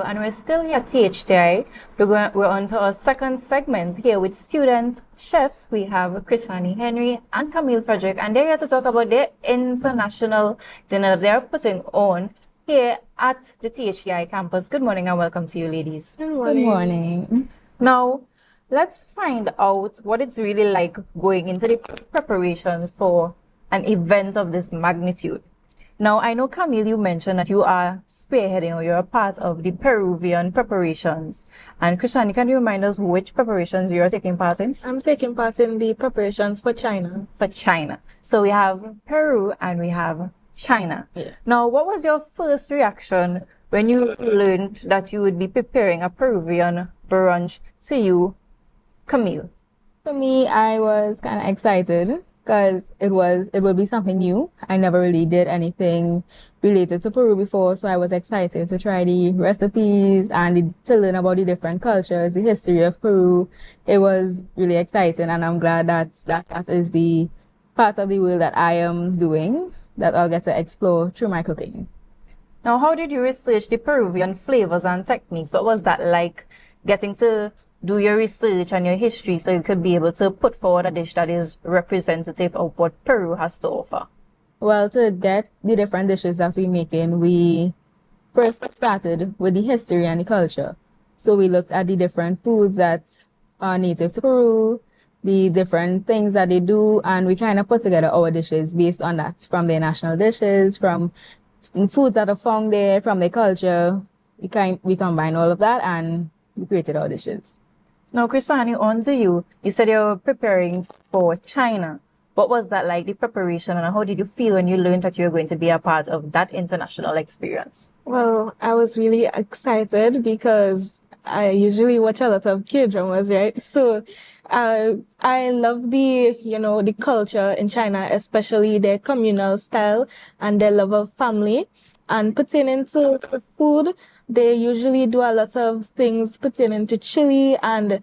And we're still here at THDI. We're on to our second segment here with student chefs. We have Chrisani Henry and Camille Frederick, and they're here to talk about their international dinner they're putting on here at the THDI campus. Good morning and welcome to you, ladies. Good morning. Good morning. Now, let's find out what it's really like going into the preparations for an event of this magnitude. Now, I know, Camille, you mentioned that you are spearheading or you're a part of the Peruvian preparations. And Krishani, can you remind us which preparations you're taking part in? I'm taking part in the preparations for China. For China. So we have Peru and we have China. Yeah. Now, what was your first reaction when you learned that you would be preparing a Peruvian brunch to you, Camille? For me, I was kind of excited, because it would be something new. I never really did anything related to Peru before, so I was excited to try the recipes and to learn about the different cultures, the history of Peru. It was really exciting, and I'm glad that is the part of the world that I am doing, that I'll get to explore through my cooking. Now, how did you research the Peruvian flavors and techniques? What was that like, getting to do your research and your history so you could be able to put forward a dish that is representative of what Peru has to offer? Well, to get the different dishes that we make in, we first started with the history and the culture. So we looked at the different foods that are native to Peru, the different things that they do, and we kind of put together our dishes based on that, from their national dishes, from foods that are found there, from their culture. We combine all of that and we created our dishes. Now, Krisani, on to you. You said you're preparing for China. What was that like, the preparation, and how did you feel when you learned that you were going to be a part of that international experience? Well, I was really excited because I usually watch a lot of K-dramas, right? So I love the culture in China, especially their communal style and their love of family. And pertaining to food, they usually do a lot of things pertaining to chili and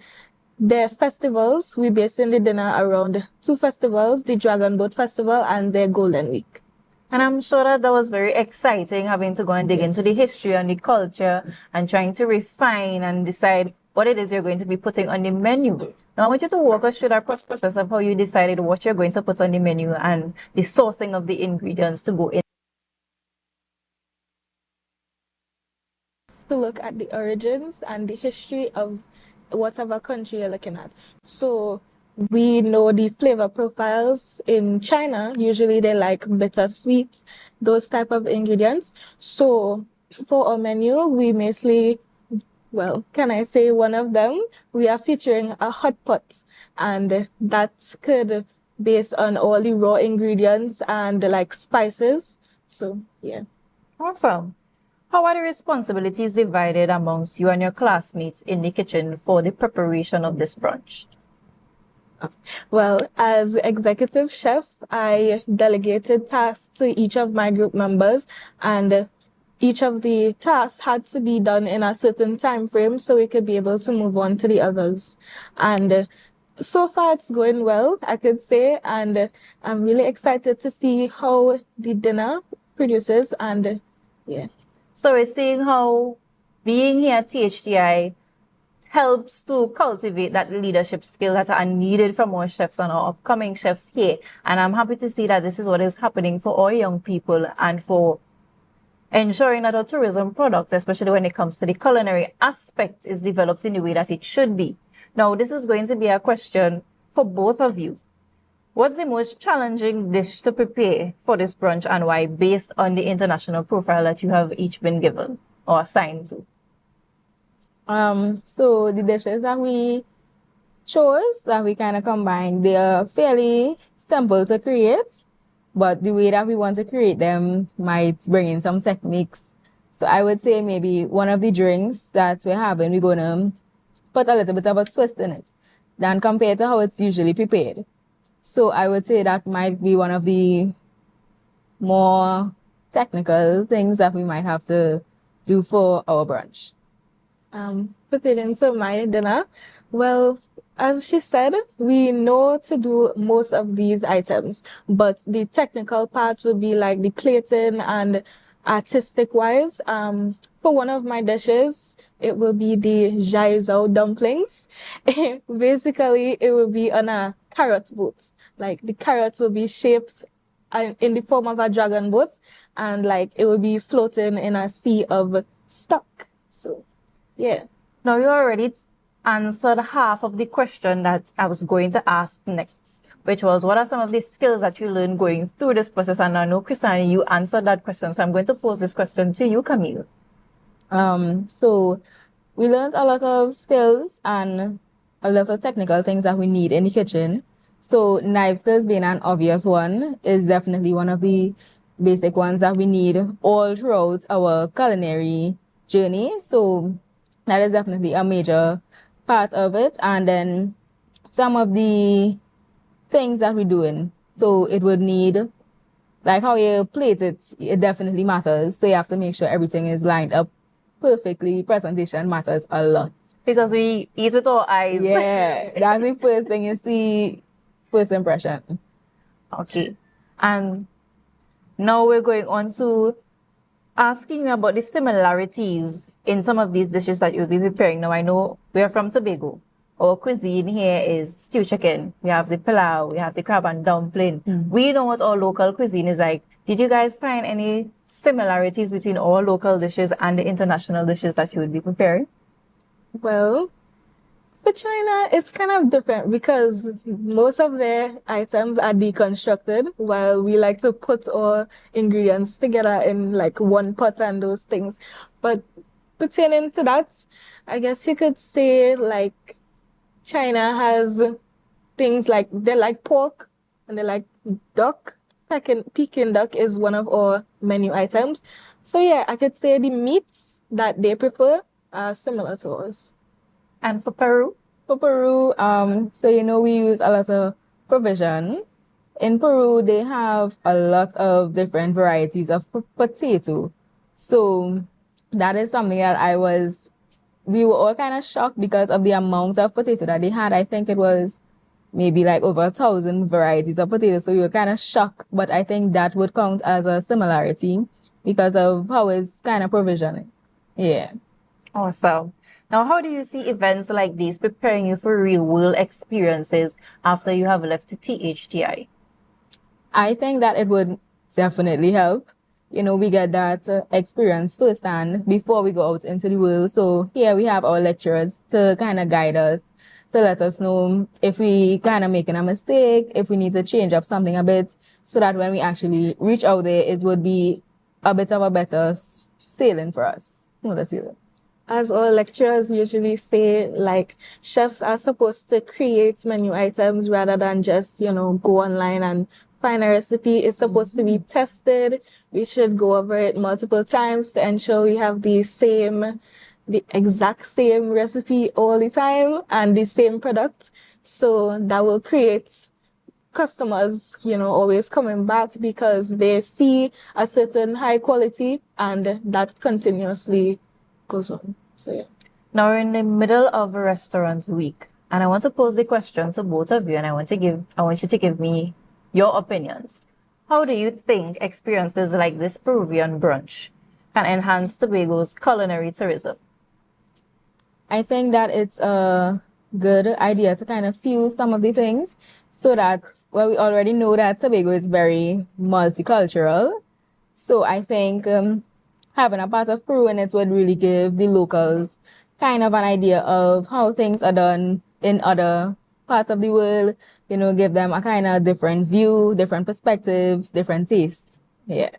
their festivals. We base in the dinner around 2 festivals, the Dragon Boat Festival and their Golden Week. And I'm sure that was very exciting, having to go and dig into the history and the culture and trying to refine and decide what it is you're going to be putting on the menu. Now, I want you to walk us through that process of how you decided what you're going to put on the menu and the sourcing of the ingredients to go in. To look at the origins and the history of whatever country you're looking at. So we know the flavor profiles in China. Usually they like bittersweet, those type of ingredients. So for our menu, we mostly, well, can I say one of them? We are featuring a hot pot, and that could based on all the raw ingredients and like spices. So yeah. Awesome. How are the responsibilities divided amongst you and your classmates in the kitchen for the preparation of this brunch? Well, as executive chef, I delegated tasks to each of my group members, and each of the tasks had to be done in a certain time frame so we could be able to move on to the others. And so far it's going well, I could say, and I'm really excited to see how the dinner produces, and yeah. So we're seeing how being here at THTI helps to cultivate that leadership skill that are needed from our chefs and our upcoming chefs here. And I'm happy to see that this is what is happening for our young people and for ensuring that our tourism product, especially when it comes to the culinary aspect, is developed in the way that it should be. Now, this is going to be a question for both of you. What's the most challenging dish to prepare for this brunch and why, based on the international profile that you have each been given or assigned to? So the dishes that we chose, that we kind of combined, they are fairly simple to create, but the way that we want to create them might bring in some techniques. So I would say maybe one of the drinks that we're having, we're going to put a little bit of a twist in it than compared to how it's usually prepared. So I would say that might be one of the more technical things that we might have to do for our brunch. Put it into my dinner. Well, as she said, we know to do most of these items, but the technical parts would be like the plating and artistic wise. For one of my dishes, it will be the Jaizao dumplings. Basically, it will be on a carrot boat. Like the carrots will be shaped in the form of a dragon boat, and like it will be floating in a sea of stock. So, yeah. Now, you already answered half of the question that I was going to ask next, which was, what are some of the skills that you learned going through this process? And I know, Krisani, you answered that question, so I'm going to pose this question to you, Camille. So we learned a lot of skills and a lot of technical things that we need in the kitchen. So knife skills being an obvious one is definitely one of the basic ones that we need all throughout our culinary journey. So that is definitely a major part of it. And then some of the things that we're doing. So it would need, like how you plate it, it definitely matters. So you have to make sure everything is lined up perfectly. Presentation matters a lot. Because we eat with our eyes. Yeah, that's the first thing you see, first impression. Okay. And now we're going on to asking you about the similarities in some of these dishes that you'll be preparing. Now, I know we are from Tobago. Our cuisine here is stew chicken. We have the pilau. We have the crab and dumpling. We know what our local cuisine is like. Did you guys find any similarities between our local dishes and the international dishes that you would be preparing? Well, for China, it's kind of different because most of their items are deconstructed, while we like to put all ingredients together in like one pot and those things. But pertaining to that, I guess you could say like China has things like they like pork and they like duck. Peking duck is one of our menu items. So yeah, I could say the meats that they prefer are similar to us. And for Peru? For Peru, so we use a lot of provision. In Peru, they have a lot of different varieties of potato. So that is something that we were all kind of shocked because of the amount of potato that they had. I think it was maybe like over 1,000 varieties of potatoes. So we were kind of shocked, but I think that would count as a similarity because of how it's kind of provisioning. Yeah. Awesome. Now, how do you see events like these preparing you for real world experiences after you have left THTI? I think that it would definitely help. We get that experience firsthand before we go out into the world. So here we have our lecturers to kind of guide us, to let us know if we kind of making a mistake, if we need to change up something a bit, so that when we actually reach out there, it would be a bit of a better sailing for us, smoother sailing. As our lecturers usually say, like, chefs are supposed to create menu items rather than just, go online and find a recipe. It's supposed to be tested. We should go over it multiple times to ensure we have the exact same recipe all the time and the same product. So that will create customers, always coming back because they see a certain high quality and that continuously goes on. So yeah. Now we're in the middle of a restaurant week, and I want to pose the question to both of you, and I want you to give me your opinions. How do you think experiences like this Peruvian brunch can enhance Tobago's culinary tourism? I think that it's a good idea to kind of fuse some of the things so that, we already know that Tobago is very multicultural. So I think having a part of Peru in it would really give the locals kind of an idea of how things are done in other parts of the world, give them a kind of different view, different perspective, different taste. Yeah.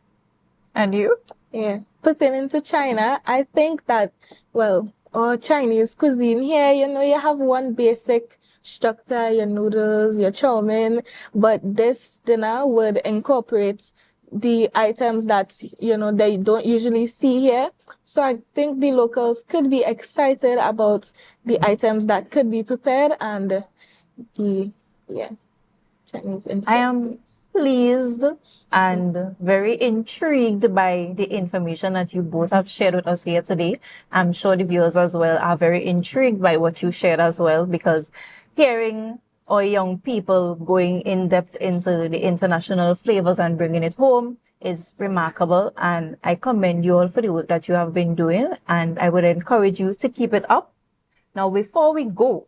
And you? Yeah. Pertaining to China, I think that, or Chinese cuisine here, you have one basic structure, your noodles, your chow mein, but this dinner would incorporate the items that, they don't usually see here. So I think the locals could be excited about the items that could be prepared and the, Chinese influence. I am pleased and very intrigued by the information that you both have shared with us here today. I'm sure the viewers as well are very intrigued by what you shared as well, because hearing our young people going in depth into the international flavors and bringing it home is remarkable. And I commend you all for the work that you have been doing, and I would encourage you to keep it up. Now, before we go,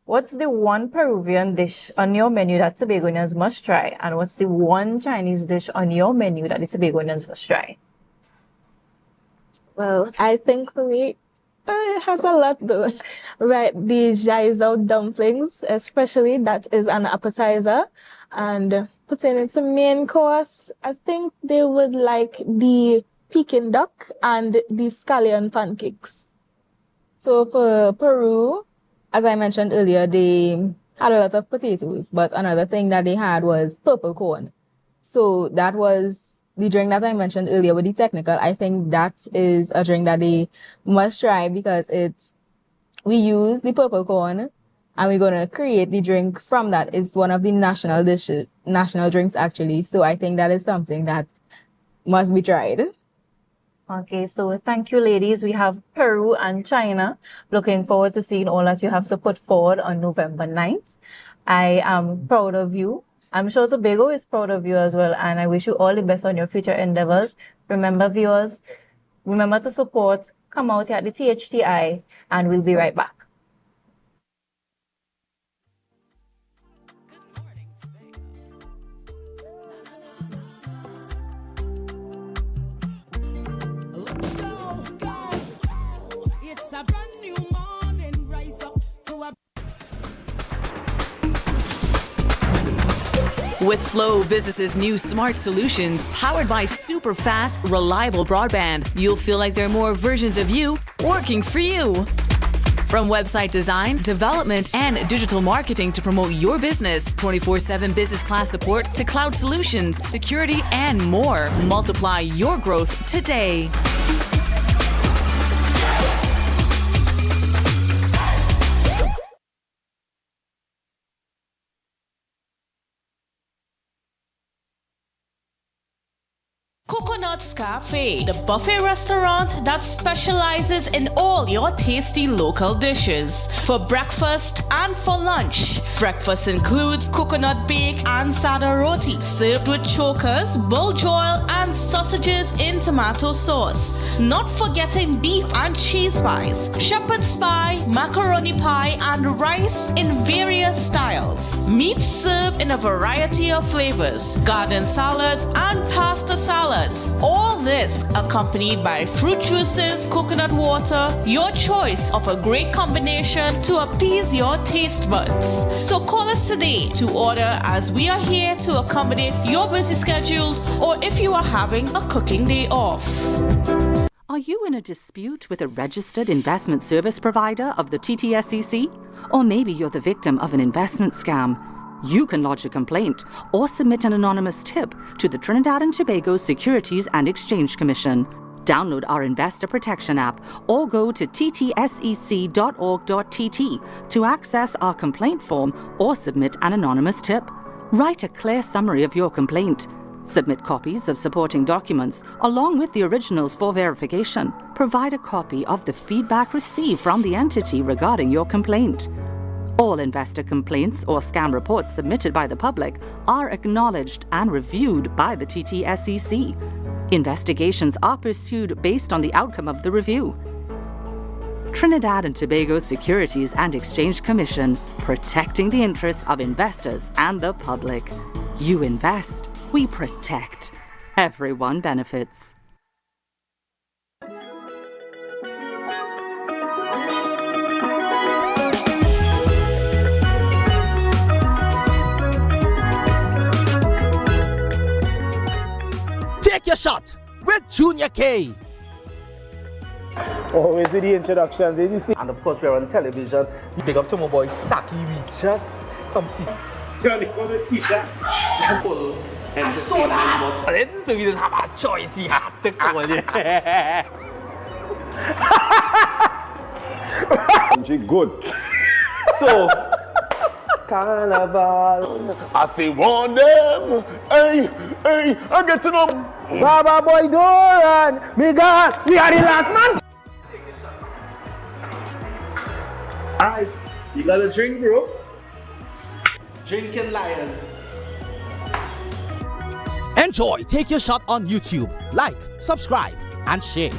what's the one Peruvian dish on your menu that Tobagoans must try? And what's the one Chinese dish on your menu that the Tobagoans must try? Well, I think for me, it has a lot though. Right, the Jaizao dumplings, especially, that is an appetizer. And putting it to main course, I think they would like the Peking duck and the scallion pancakes. So for Peru, as I mentioned earlier, they had a lot of potatoes, but another thing that they had was purple corn. So that was the drink that I mentioned earlier with the technical. I think that is a drink that they must try because we use the purple corn and we're going to create the drink from that. It's one of the national drinks actually. So I think that is something that must be tried. Okay, so thank you, ladies. We have Peru and China. Looking forward to seeing all that you have to put forward on November 9th. I am proud of you. I'm sure Tobago is proud of you as well, and I wish you all the best on your future endeavors. Remember, viewers, remember to support. Come out here at the THTI, and we'll be right back. It's a brand new morning. With Flow Business's new smart solutions powered by super fast, reliable broadband, you'll feel like there are more versions of you working for you. From website design, development, and digital marketing to promote your business, 24/7 business class support to cloud solutions, security, and more. Multiply your growth today. Coconut's Cafe, the buffet restaurant that specializes in all your tasty local dishes. For breakfast and for lunch. Breakfast includes coconut bake and sada roti, served with chokers, buljoil, and sausages in tomato sauce. Not forgetting beef and cheese pies, shepherd's pie, macaroni pie, and rice in various styles. Meats served in a variety of flavors, garden salads, and pasta salads. All this accompanied by fruit juices, coconut water, your choice of a great combination to appease your taste buds. So call us today to order, as we are here to accommodate your busy schedules or if you are having a cooking day off. Are you in a dispute with a registered investment service provider of the TTSEC? Or maybe you're the victim of an investment scam? You can lodge a complaint or submit an anonymous tip to the Trinidad and Tobago Securities and Exchange Commission. Download our Investor Protection app or go to ttsec.org.tt to access our complaint form or submit an anonymous tip. Write a clear summary of your complaint. Submit copies of supporting documents along with the originals for verification. Provide a copy of the feedback received from the entity regarding your complaint. All investor complaints or scam reports submitted by the public are acknowledged and reviewed by the TTSEC. Investigations are pursued based on the outcome of the review. Trinidad and Tobago Securities and Exchange Commission, protecting the interests of investors and the public. You invest, we protect. Everyone benefits. Take your shot with Junior K. Always with the introductions, as you see. And of course, we're on television. Big up to my boy Saki. We just complete. I saw that. So we didn't have a choice. We had to call it. Good. So, Carnival. I say, warn them. Hey, I get to know. Baba boy, Doran. Me God, we are the last man. Alright, you got a drink, bro? Drinking liars. Enjoy Take Your Shot on YouTube. Like, subscribe, and share.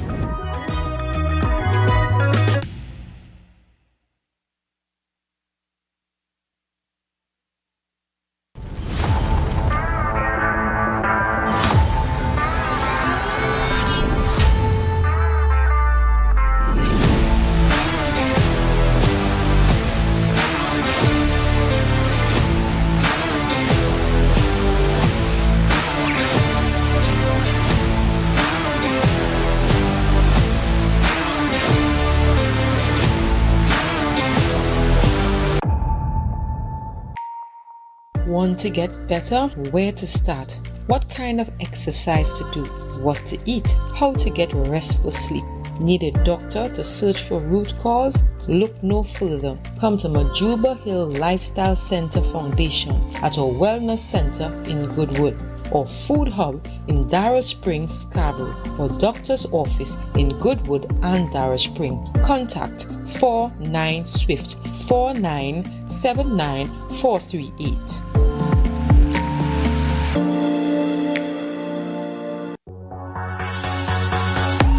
Want to get better? Where to start? What kind of exercise to do? What to eat? How to get restful sleep? Need a doctor to search for root cause? Look no further. Come to Majuba Hill Lifestyle Center Foundation at our Wellness Center in Goodwood, or Food Hub in Darrow Springs, Scarborough, or Doctor's Office in Goodwood and Darrow Spring. Contact 49 Swift 4979 438.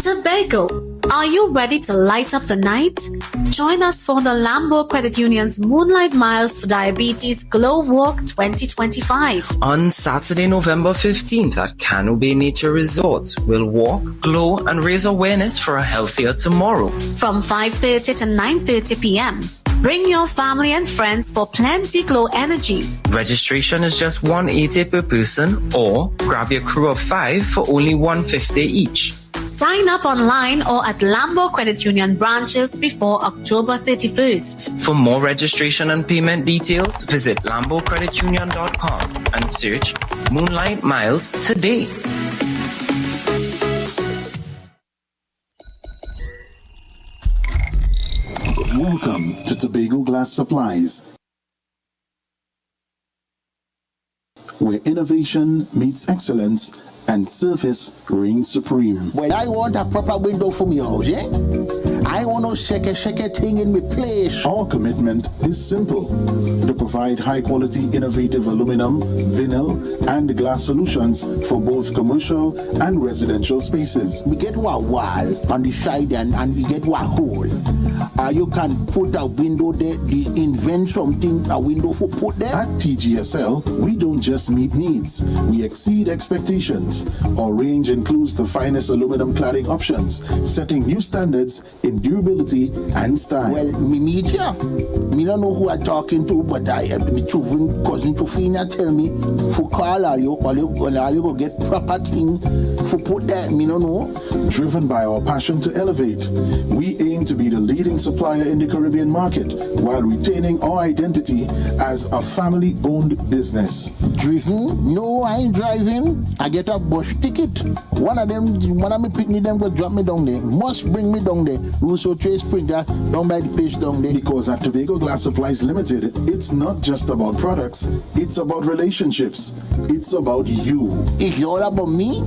Tobago, are you ready to light up the night? Join us for the Lambo Credit Union's Moonlight Miles for Diabetes Glow Walk 2025. On Saturday, November 15th at Cano Bay Nature Resort, we'll walk, glow, and raise awareness for a healthier tomorrow. From 5:30 to 9:30 p.m. Bring your family and friends for plenty glow energy. Registration is just $180 per person, or grab your crew of 5 for only $150 each. Sign up online or at Lambo Credit Union branches before October 31st. For more registration and payment details, visit lambocreditunion.com and search Moonlight Miles today. Welcome to Tobago Glass Supplies, where innovation meets excellence and service reigns supreme. Well, I want a proper window for me house, eh? I want no shake thing in my place. Our commitment is simple: to provide high-quality, innovative aluminum, vinyl, and glass solutions for both commercial and residential spaces. We get one wall on the side and we get one hole. You can put a window there, invent something, a window for put there. At TGSL, we don't just meet needs, we exceed expectations. Our range includes the finest aluminum cladding options, setting new standards in durability and style. Well, me meet ya. Me don't know who I'm talking to, but my cousin Tofina tell me, for call all you go get proper thing for put there. Me don't know. Driven by our passion to elevate, we aim to be the leading supplier in the Caribbean market while retaining our identity as a family-owned business. Driven? No, I ain't driving. I get a bus ticket. One of me picnic them will drop me down there. Must bring me down there. Russo Trace Printer down by the place down there. Because at Tobago Glass Supplies Limited, it's not just about products, it's about relationships. It's about you. It's all about me?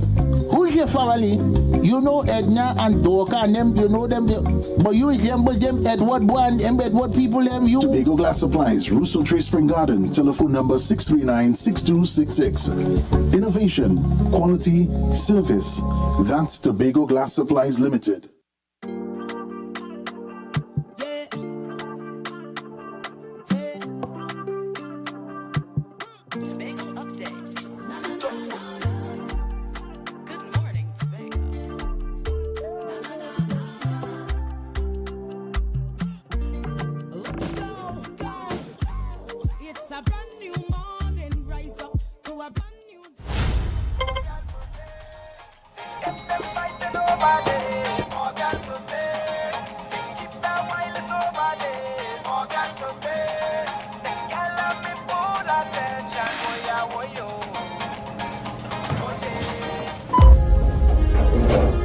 Who's your family? You know Edna and Dorka and them, you know them, but you resemble them Edward boy and them Edward people them you. Tobago Glass Supplies, Russo Trace Spring Garden, telephone number 639-6266. Innovation, quality, service. That's Tobago Glass Supplies Limited.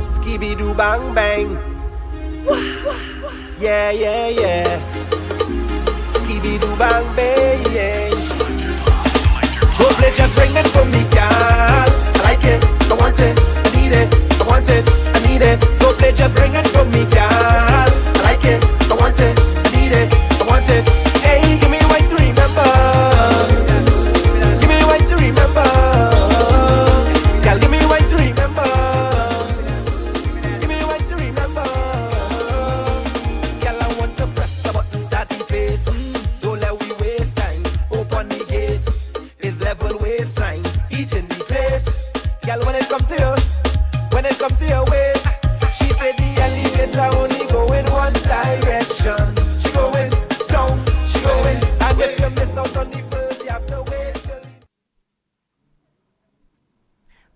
Skibby-doo bang bang. Yeah, yeah, yeah. Skibby-doo bang bang. Go play, just bring it for me, girl. I like it, I want it, I need it, I want it, I need it. Go play, just bring it for me, girl. I like it, I want it, I need it, I want it. Hey, give me one to remember. Give me one to remember. Girl, give me one to remember. Give me one to remember. Girl, I want to press a button, start the face. Don't let we waste time. Open the gate. It's level waistline. Each in the place. Girl, when it come to you, when it come to your waist, she said the elevator only go in one direction. She going down, she going. And if you miss out on the first, you have to wait till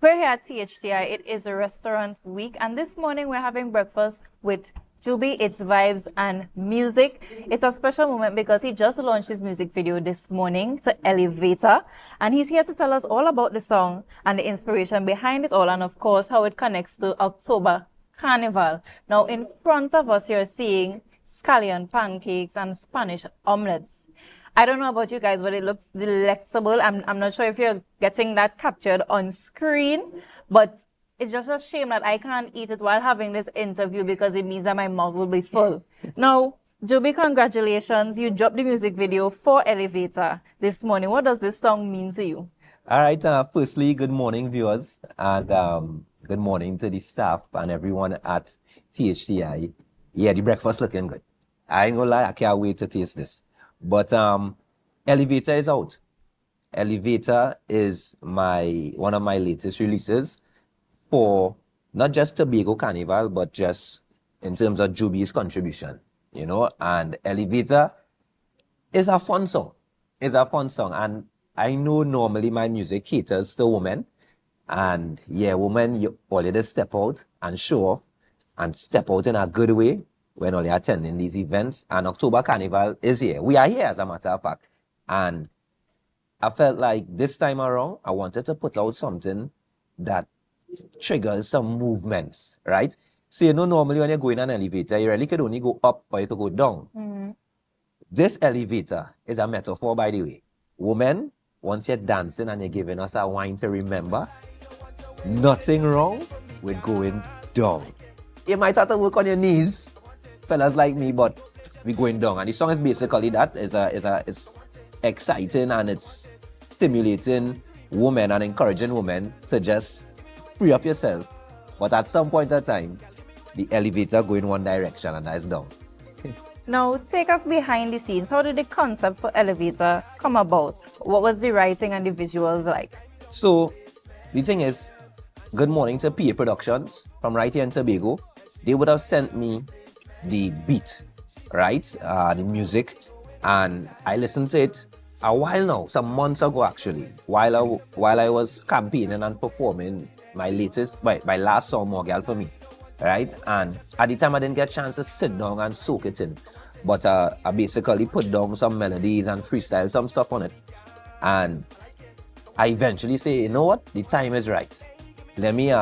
We're here at THTI. It is a restaurant week, and this morning we're having breakfast with Juby, It's Vibes and Music. It's a special moment because he just launched his music video this morning to Elevator, and he's here to tell us all about the song and the inspiration behind it all, and of course how it connects to October Carnival. Now in front of us you're seeing scallion pancakes and Spanish omelets. I don't know about you guys, but it looks delectable. I'm not sure if you're getting that captured on screen, but it's just a shame that I can't eat it while having this interview because it means that my mouth will be full. Now, Juby, congratulations. You dropped the music video for Elevator this morning. What does this song mean to you? All right. Firstly, good morning, viewers, and good morning to the staff and everyone at THTI. Yeah, the breakfast looking good. I ain't gonna lie, I can't wait to taste this. But Elevator is out. Elevator is one of my latest releases for not just Tobago Carnival, but just in terms of Juby's contribution, you know. And Elevator It's a fun song. It's a fun song. And I know normally my music caters to women. And yeah, women, you already step out and show off and step out in a good way when only attending these events. And October Carnival is here. We are here, as a matter of fact. And I felt like this time around, I wanted to put out something that triggers some movements, right? So, you know, normally when you go in an elevator, you really could only go up or you could go down. Mm-hmm. This elevator is a metaphor, by the way. Women, once you're dancing and you're giving us a wine to remember, nothing wrong with going down. You might have to work on your knees, fellas like me, but we're going down. And the song is basically that. It's exciting and it's stimulating women and encouraging women to just free up yourself. But at some point in time, the elevator go in one direction and that's down. Now, take us behind the scenes. How did the concept for Elevator come about? What was the writing and the visuals like? So, the thing is, good morning to PA Productions from right here in Tobago. They would have sent me the beat, right? The music. And I listened to it a while now, some months ago actually, while I was campaigning and performing my last song, More Girl For Me, right? And at the time I didn't get a chance to sit down and soak it in. But I basically put down some melodies and freestyle some stuff on it. And I eventually say, you know what? The time is right. Let me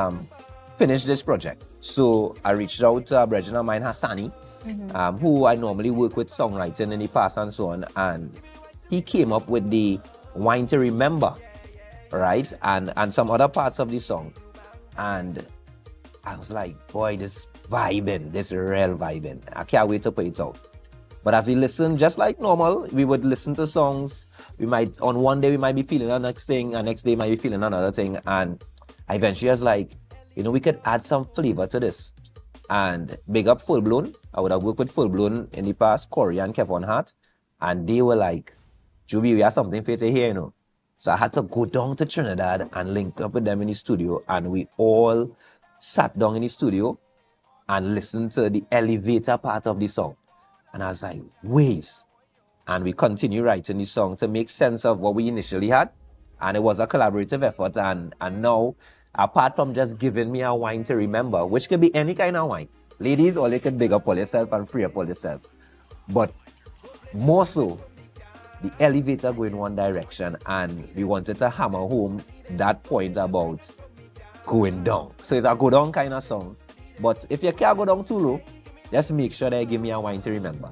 finish this project. So I reached out to a brother of mine, Hassani, who I normally work with songwriting in the past and so on. And he came up with the Wine to Remember, right? And some other parts of the song. And I was like, boy, this vibing, this real vibing. I can't wait to put it out. But as we listen, just like normal, we would listen to songs. On one day we might be feeling the next thing, and next day might be feeling another thing. And I eventually was like, you know, we could add some flavor to this. And big up Full Blown. I would have worked with Full Blown in the past, Corey and Kevin Hart. And they were like, Juby, we have something for you to hear, you know. So I had to go down to Trinidad and link up with them in the studio. And we all sat down in the studio and listened to the elevator part of the song. And I was like, ways. And we continued writing the song to make sense of what we initially had. And it was a collaborative effort. And now, apart from just giving me a wine to remember, which could be any kind of wine. Ladies, all you can big up all yourself and free up all yourself. But more so, the elevator go in one direction. And we wanted to hammer home that point about going down. So it's a go down kind of song. But if you can't go down too low, just make sure that you give me a wine to remember.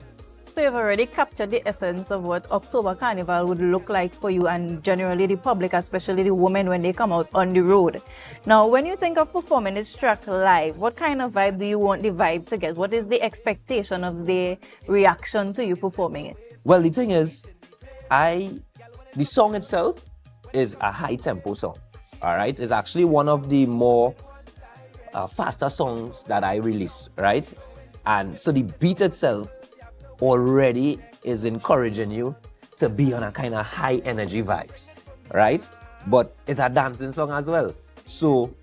So you've already captured the essence of what October Carnival would look like for you and generally the public, especially the women when they come out on the road. Now, when you think of performing this track live, what kind of vibe do you want the vibe to get? What is the expectation of the reaction to you performing it? Well, the thing is, the song itself is a high tempo song. All right, it's actually one of the more faster songs that I release, right? And so the beat itself already is encouraging you to be on a kind of high energy vibes, right? But it's a dancing song as well. So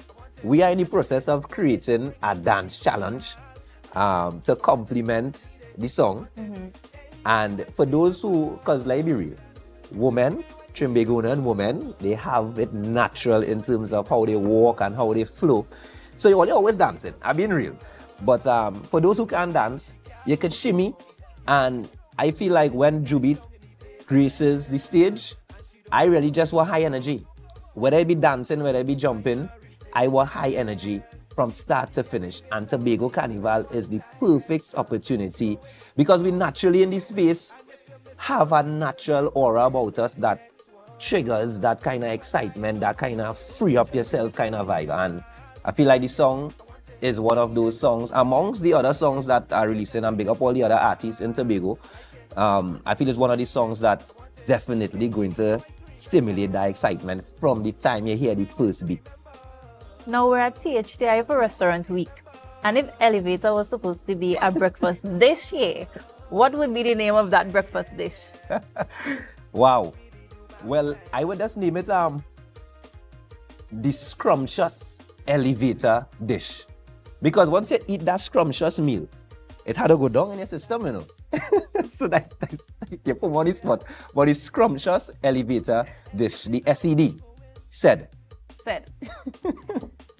we are in the process of creating a dance challenge to complement the song. Mm-hmm. And for those who, because let's be real, women, Trinbagonian women, they have it natural in terms of how they walk and how they flow. So you're always dancing, I'm being real. But for those who can dance, you can shimmy. And I feel like when Juby graces the stage, I really just want high energy. Whether it be dancing, whether it be jumping, I want high energy from start to finish. And Tobago Carnival is the perfect opportunity because we naturally in this space have a natural aura about us that triggers that kind of excitement, that kind of free up yourself kind of vibe. And I feel like the song is one of those songs amongst the other songs that are releasing, and big up all the other artists in Tobago. I feel it's one of the songs that definitely going to stimulate that excitement from the time you hear the first beat. Now we're at THTI for Restaurant Week. And if Elevator was supposed to be a breakfast dish here, what would be the name of that breakfast dish? Wow. Well, I would just name it the Scrumptious Elevator Dish. Because once you eat that scrumptious meal, it had to go down in your system, you know. So that's you put on the spot. But the scrumptious elevator dish, the SED, said.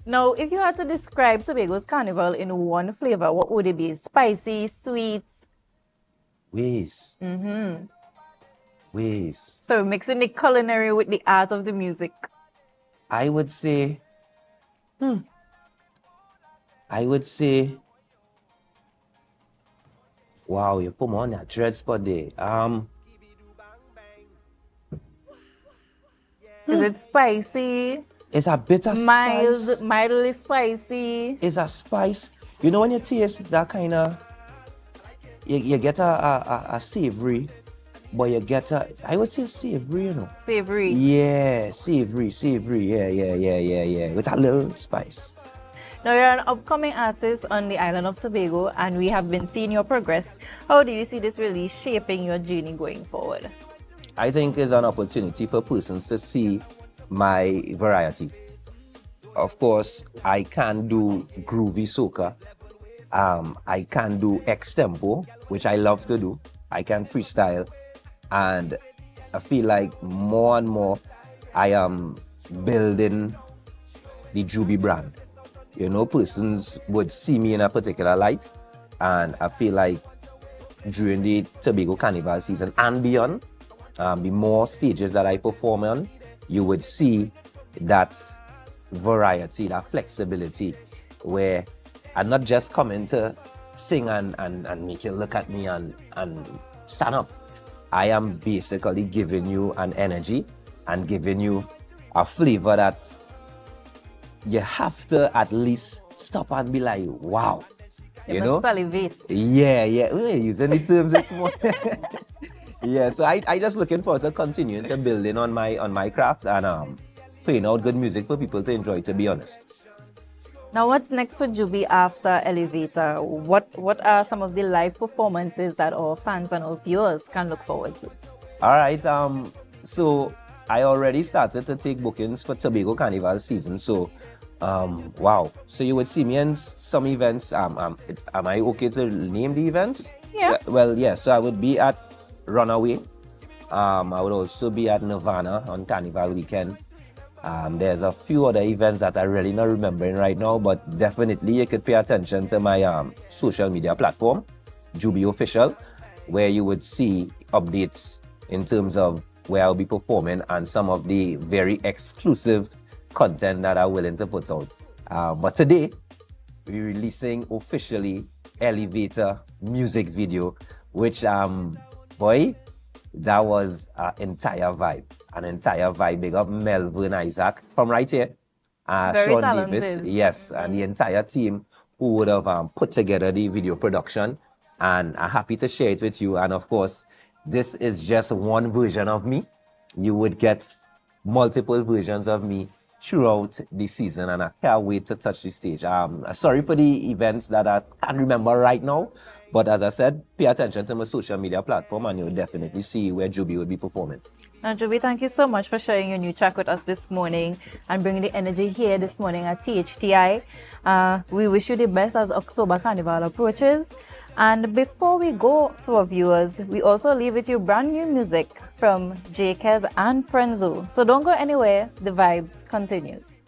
Now, if you had to describe Tobago's carnival in one flavor, what would it be? Spicy, sweet? Ways. Ways. So mixing the culinary with the art of the music. I would say, wow, you put me on that dread spot there. Is it spicy? It's a bit of spice. Mildly spicy. It's a spice. You know when you taste that kind of, you get a savory, but you get I would say savory, you know. Savory. Yeah, savory. Yeah. With a little spice. Now, you're an upcoming artist on the island of Tobago, and we have been seeing your progress. How do you see this really shaping your journey going forward? I think it's an opportunity for persons to see my variety. Of course, I can do groovy soca. I can do X-tempo, which I love to do. I can freestyle. And I feel like more and more I am building the Juby brand. You know, persons would see me in a particular light. And I feel like during the Tobago Carnival season and beyond, the more stages that I perform on, you would see that variety, that flexibility, where I'm not just coming to sing and make you look at me and stand up. I am basically giving you an energy and giving you a flavor that you have to at least stop and be like, wow. You know? Salivate. Yeah. We're using the terms this morning. Yeah, so I just looking forward to continuing to building on my craft and playing out good music for people to enjoy, to be honest. Now, what's next for Juby after Elevator? What are some of the live performances that our fans and our viewers can look forward to? All right, so I already started to take bookings for Tobago Carnival season. So, wow. So you would see me in some events. Am I okay to name the events? Yeah. Well, yeah. So I would be at Runaway. I would also be at Nirvana on Carnival weekend. There's a few other events that I'm really not remembering right now, but definitely you could pay attention to my social media platform, Juby Official, where you would see updates in terms of where I'll be performing and some of the very exclusive content that I'm willing to put out. But today, we're releasing officially Elevator music video, which boy, that was an entire vibe. Big up Melvin Isaac from right here. Very Sean talented. Davis, yes, and the entire team who would have put together the video production. And I'm happy to share it with you. And of course, this is just one version of me. You would get multiple versions of me throughout the season, and I can't wait to touch the stage. Sorry for the events that I can't remember right now. But as I said, pay attention to my social media platform and you'll definitely see where Juby will be performing. Now, Juby, thank you so much for sharing your new track with us this morning and bringing the energy here this morning at THTI. We wish you the best as October Carnival approaches. And before we go to our viewers, we also leave with you brand new music from Jakez and Prenzo. So don't go anywhere, the vibes continues.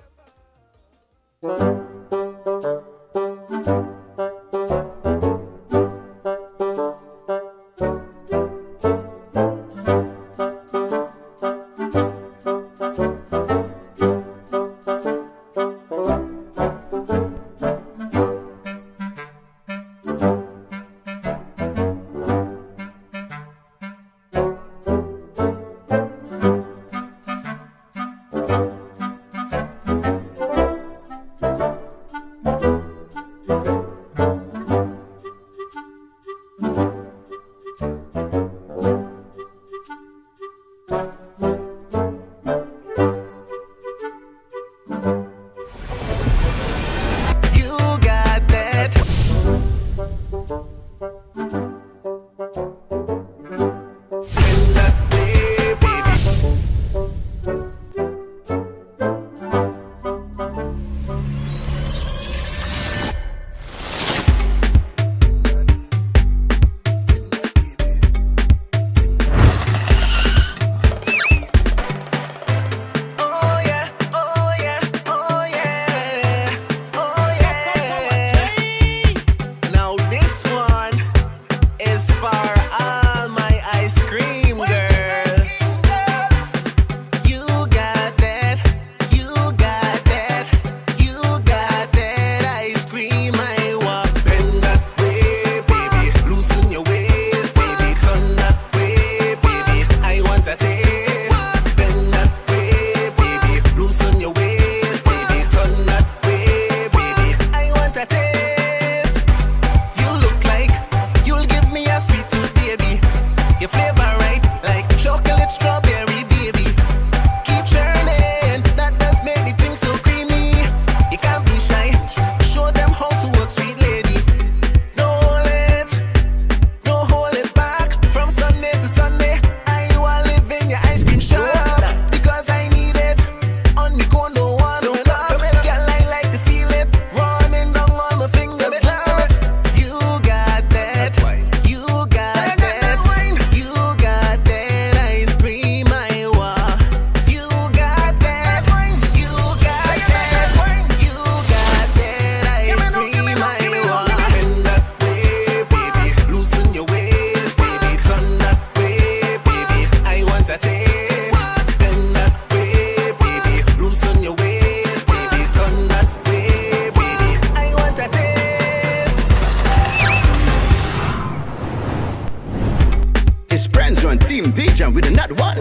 friends run Team DJ with another one.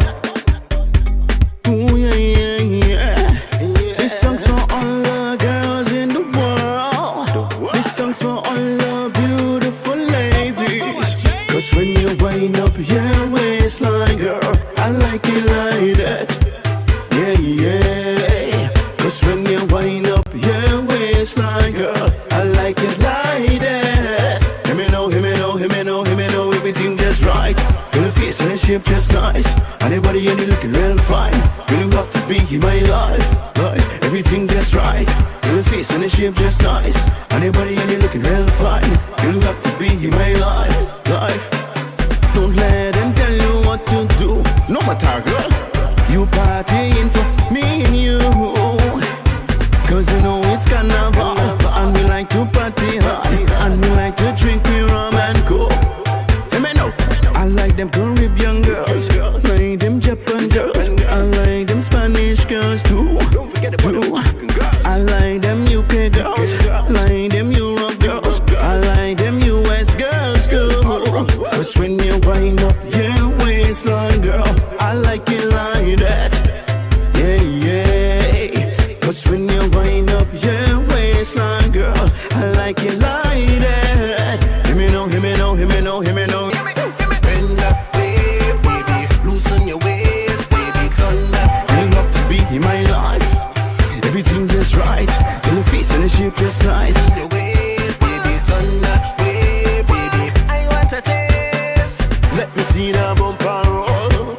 Ooh, yeah, yeah, yeah. This song's for all the girls in the world. This song's for all the beautiful ladies. Cause when you wind up your waistline, girl, I like it like that. Yeah, yeah. Cause when you wind up your waistline, girl, I like it like that. Hear me know, hear me know, hear me know, hear me know, everything just right. Girl, your face and the shape just nice. Anybody and you looking real fine. Girl, you have to be in my life. Right, everything just right. Girl, your face and the shape just nice. Anybody and you looking real fine. Girl, you have to be in my life. Don't let them tell you what to do. No matter, girl, you partying for me and you. Cause you know it's carnival, and we like to party hard, and we like to drink with rum and coke. Hey man, no, I like them Caribbean girls, like them Japan girls, I like them Spanish girls too. I like them UK girls, like them Europe girls, I like them US girls too. Cause when you wind up your waistline, girl, I like it like that. Yeah, yeah. Cause when you wind up your waistline, girl, I like it like that. Hear me know, hear me know, hear me know, hear me know. Bend that way, baby. Loosen your waist, baby. Turn that. You have to be in my life. Everything just right. In the face and the shape just nice. Your waist, baby. Turn that way, baby. I want to taste. Let me see that bumper roll.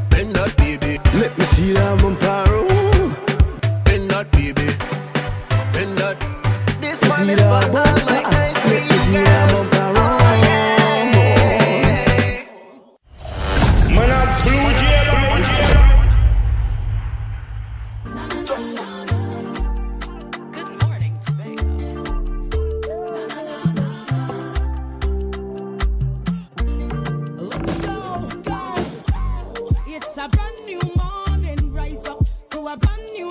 Bend that, baby. Let me see that bumper roll. Bend that, baby. Bend that. This one is for all my nice girls. Man, I'm blue jay, It's a brand new morning, rise up to a brand new